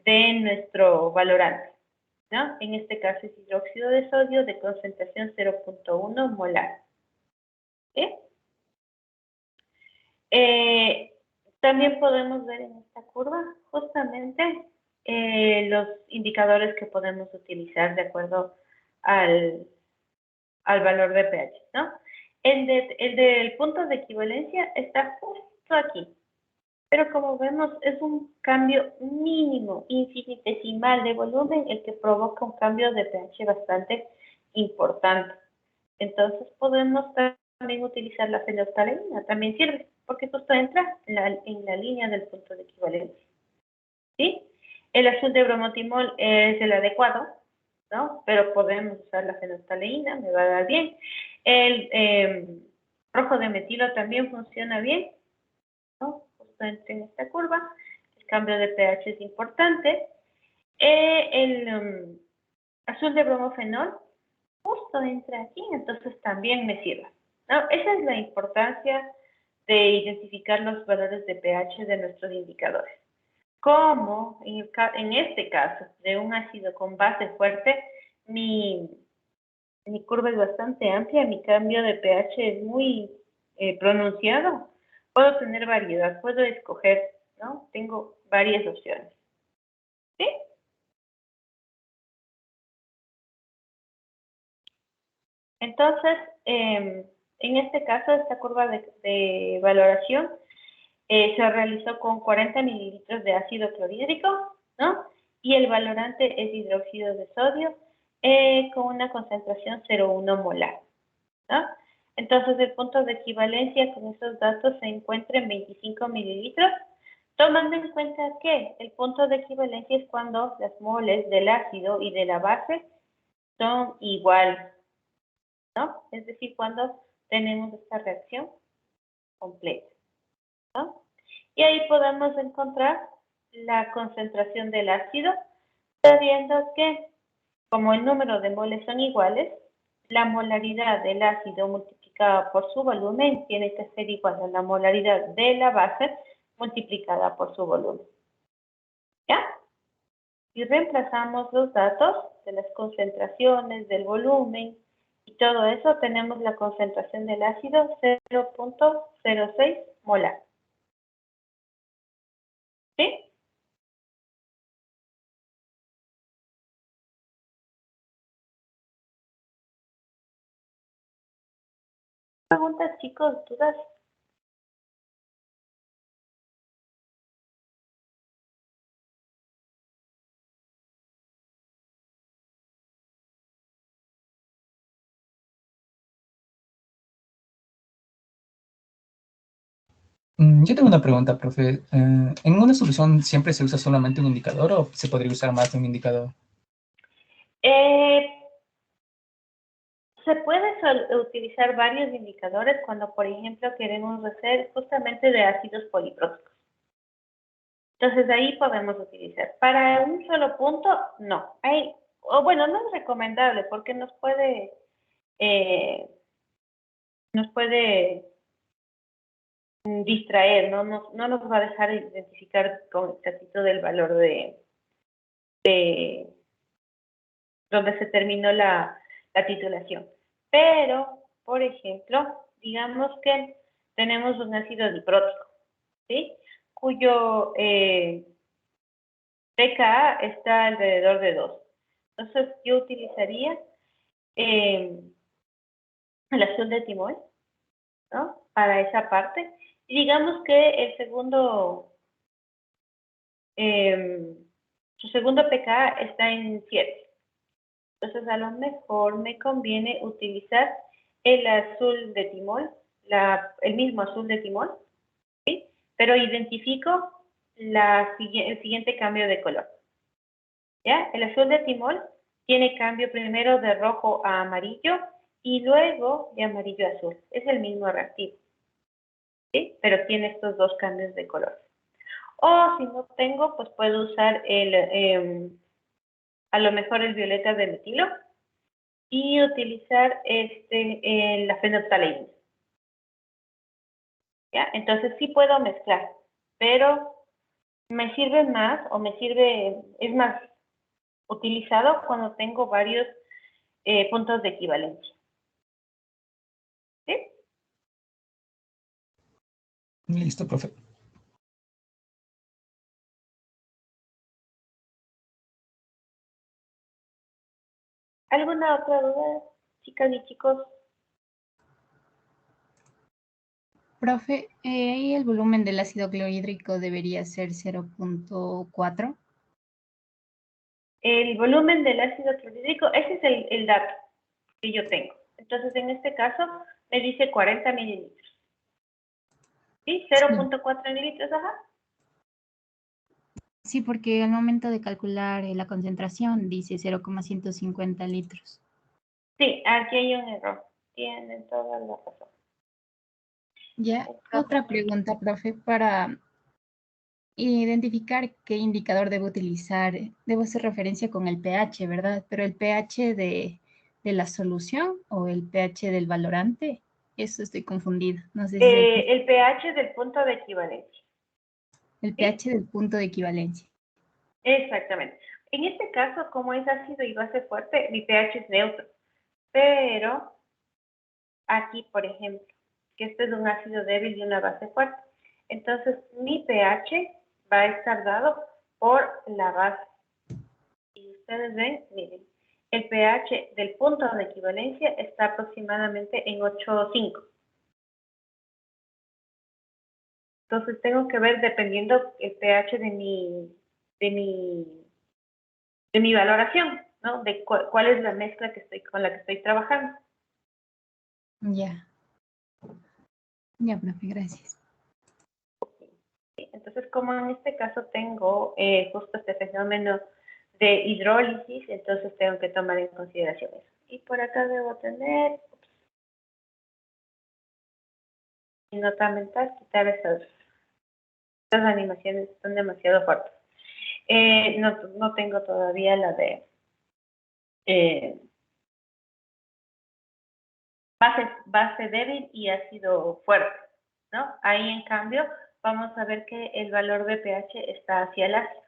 de nuestro valorante, ¿no? En este caso es hidróxido de sodio de concentración 0.1 molar. ¿Sí? También podemos ver en esta curva justamente los indicadores que podemos utilizar de acuerdo al valor de pH, ¿no? El del punto de equivalencia está justo aquí, pero como vemos es un cambio mínimo, infinitesimal de volumen el que provoca un cambio de pH bastante importante. Entonces podemos también utilizar la fenolftaleína, también sirve, porque justo entra en la línea del punto de equivalencia. ¿Sí? El azul de bromotimol es el adecuado, ¿no? Pero podemos usar la fenolftaleína, me va a dar bien. El rojo de metilo también funciona bien, ¿no? Justo entra en esta curva. El cambio de pH es importante. El azul de bromofenol justo entra aquí, entonces también me sirve, ¿no? Esa es la importancia de identificar los valores de pH de nuestros indicadores. Como en este caso de un ácido con base fuerte, mi curva es bastante amplia, mi cambio de pH es muy pronunciado, puedo tener variedad, puedo escoger, ¿no? Tengo varias opciones. ¿Sí? Entonces, en este caso, esta curva de valoración se realizó con 40 mililitros de ácido clorhídrico, ¿no? Y el valorante es hidróxido de sodio con una concentración 0,1 molar, ¿no? Entonces, el punto de equivalencia con esos datos se encuentra en 25 mililitros, tomando en cuenta que el punto de equivalencia es cuando las moles del ácido y de la base son iguales, ¿no? Es decir, cuando tenemos esta reacción completa, ¿no? Y ahí podemos encontrar la concentración del ácido, sabiendo que como el número de moles son iguales, la molaridad del ácido multiplicada por su volumen tiene que ser igual a la molaridad de la base multiplicada por su volumen. ¿Ya? Y reemplazamos los datos de las concentraciones, del volumen y todo eso, tenemos la concentración del ácido 0.06 molar. ¿Sí? ¿Preguntas, chicos? ¿Dudas? Yo tengo una pregunta, profe. ¿En una solución siempre se usa solamente un indicador o se podría usar más de un indicador? Se puede utilizar varios indicadores cuando, por ejemplo, queremos hacer justamente de ácidos polipróticos. Entonces, ahí podemos utilizar. Para un solo punto, no. Bueno, no es recomendable porque nos puede distraer, no nos va a dejar identificar con exactitud el valor de donde se terminó la titulación. Pero, por ejemplo, digamos que tenemos un ácido diprótico, ¿sí? Cuyo pKa está alrededor de 2. Entonces, yo utilizaría el azul de timol, ¿no? Para esa parte. Y digamos que el su segundo pKa está en 7. Entonces, a lo mejor me conviene utilizar el azul de timol, el mismo azul de timol, ¿sí? Pero identifico el siguiente cambio de color. ¿Ya? El azul de timol tiene cambio primero de rojo a amarillo y luego de amarillo a azul. Es el mismo reactivo, ¿sí? Pero tiene estos dos cambios de color. O si no tengo, pues puedo usar a lo mejor el violeta de metilo y utilizar la fenolftaleína. ¿Ya? Entonces sí puedo mezclar, pero me sirve más es más utilizado cuando tengo varios puntos de equivalencia. ¿Sí? Listo, profe. ¿Alguna otra duda, chicas y chicos? Profe, ¿y el volumen del ácido clorhídrico debería ser 0.4? El volumen del ácido clorhídrico, ese es el dato que yo tengo. Entonces, en este caso, me dice 40 mililitros. ¿Sí? 0.4 mililitros, ajá. Sí, porque al momento de calcular la concentración dice 0,150 litros. Sí, aquí hay un error. Tienen toda la razón. Ya, otra pregunta, profe, para identificar qué indicador debo utilizar. Debo hacer referencia con el pH, ¿verdad? Pero el pH de la solución o el pH del valorante, eso estoy confundida. No sé si el pH del punto de equivalencia. el pH del punto de equivalencia. Exactamente. En este caso, como es ácido y base fuerte, mi pH es neutro. Pero aquí, por ejemplo, que este es un ácido débil y una base fuerte. Entonces, mi pH va a estar dado por la base. Y ustedes ven, miren, el pH del punto de equivalencia está aproximadamente en 8.5. Entonces, tengo que ver, dependiendo el pH de mi valoración, ¿no? De cuál es la mezcla con la que estoy trabajando. Ya. Ya, profe, gracias. Entonces, como en este caso tengo justo este fenómeno de hidrólisis, entonces tengo que tomar en consideración eso. Y por acá debo tener y nota mental, quitar esas animaciones, son demasiado fuertes. No tengo todavía la de base débil y ácido fuerte, ¿no? Ahí, en cambio, vamos a ver que el valor de pH está hacia el ácido.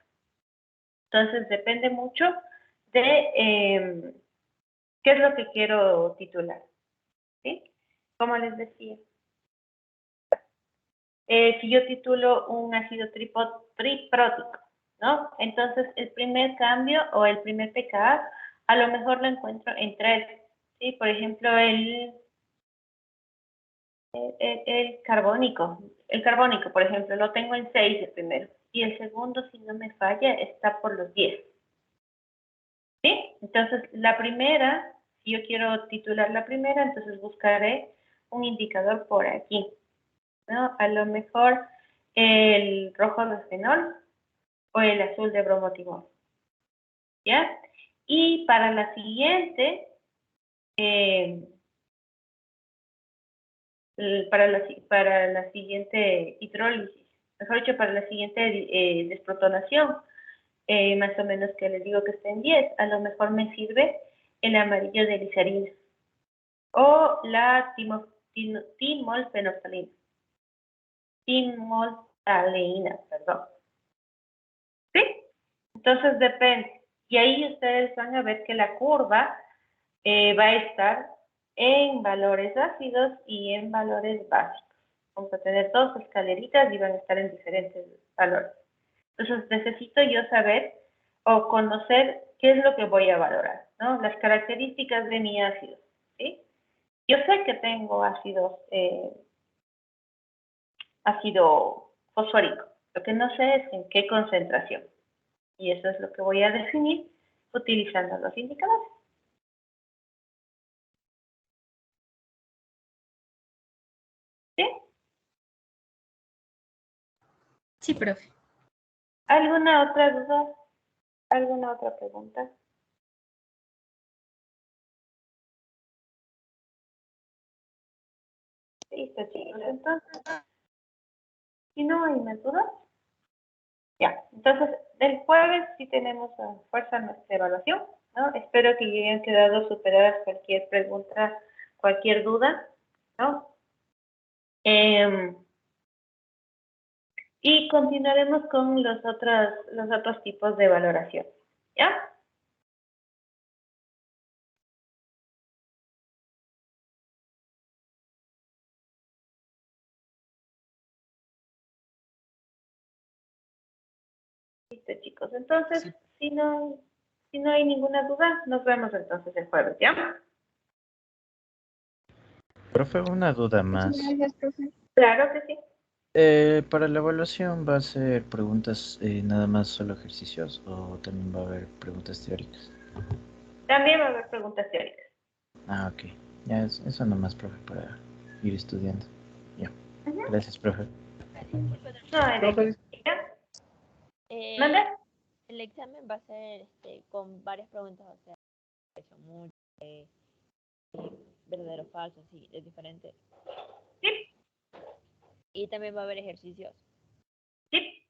Entonces, depende mucho de qué es lo que quiero titular, ¿sí? Como les decía, si yo titulo un ácido triprótico, ¿no? Entonces, el primer cambio o el primer pKa, a lo mejor lo encuentro en 3, ¿sí? Por ejemplo, el carbónico. El carbónico, por ejemplo, lo tengo en 6 el primero. Y el segundo, si no me falla, está por los 10. ¿Sí? Entonces, la primera, si yo quiero titular la primera, entonces buscaré un indicador por aquí, ¿no? A lo mejor el rojo de fenol o el azul de bromotimol. ¿Ya? Y para la siguiente, para la siguiente hidrólisis, mejor dicho, para la siguiente desprotonación, más o menos que les digo que está en 10, a lo mejor me sirve el amarillo de glicerina o la timolfenolftalina. Timolftalina, perdón. ¿Sí? Entonces depende. Y ahí ustedes van a ver que la curva va a estar en valores ácidos y en valores básicos. Vamos a tener dos escaleritas y van a estar en diferentes valores. Entonces necesito yo saber o conocer qué es lo que voy a valorar, ¿no? Las características de mi ácido, ¿sí? Yo sé que tengo ácido fosfórico. Lo que no sé es en qué concentración. Y eso es lo que voy a definir utilizando los indicadores. ¿Sí? Sí, profe. ¿Alguna otra duda? ¿Alguna otra pregunta? Listo, chicos. Entonces, si no hay más dudas, ya. Entonces, el jueves sí tenemos a fuerza nuestra evaluación, ¿no? Espero que ya hayan quedado superadas cualquier pregunta, cualquier duda, ¿no? Y continuaremos con los otros tipos de valoración, ¿ya? Listo, chicos. Entonces, Sí. si no hay ninguna duda, nos vemos entonces el jueves, ¿ya? Profe, una duda más. Muchas gracias, profe. Claro que sí. Para la evaluación va a ser preguntas nada más solo ejercicios o también va a haber preguntas teóricas. También va a haber preguntas teóricas. Ah, ok. Ya eso nomás, profe, para ir estudiando. Ya. Ujú. Gracias, profe. No hay de Profe, qué. ¿Ya? Eh, ¿Mande? el examen va a ser con varias preguntas, o sea, que son muchas, verdadero o falso, así, es diferente. Sí, Y también va a haber ejercicios. sí.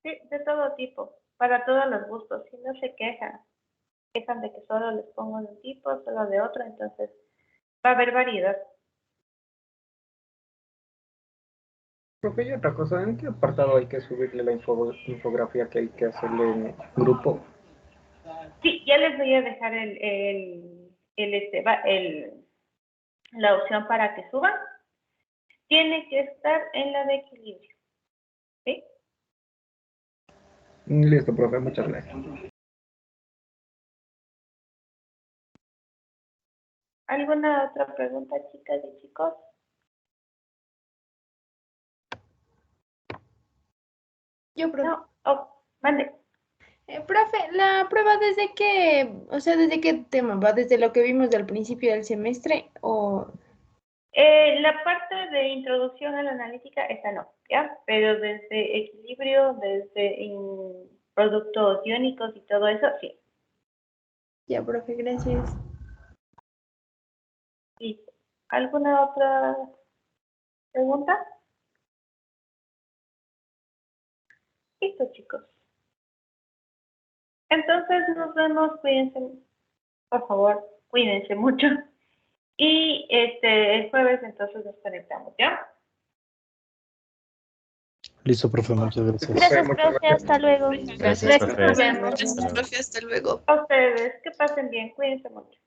Sí, de todo tipo, para todos los gustos. Si no se quejan de que solo les pongo de un tipo, solo de otro, entonces va a haber variedad. Profe, y otra cosa, ¿en qué apartado hay que subirle la infografía que hay que hacerle en grupo? Sí, ya les voy a dejar la opción para que suban. Tiene que estar en la de equilibrio. ¿Sí? Listo, profe, muchas gracias. ¿Alguna otra pregunta, chicas y chicos? Yo, profe. No. Oh, mande. Profe, la prueba desde qué, o sea, ¿desde qué tema va? ¿Desde lo que vimos del principio del semestre o...? La parte de introducción a la analítica, esa no, ¿ya? Pero desde equilibrio, desde productos iónicos y todo eso, sí. Ya, profe, gracias. Listo. ¿Alguna otra pregunta? Listo, chicos. Entonces nos vemos, cuídense, por favor, cuídense mucho. Y el jueves entonces nos conectamos, ¿ya? Listo, profe, muchas gracias. Gracias, Muchas profe. gracias. Hasta luego. Gracias, profe. Nos vemos. Hasta luego. Profe, hasta luego. A ustedes, que pasen bien, cuídense mucho.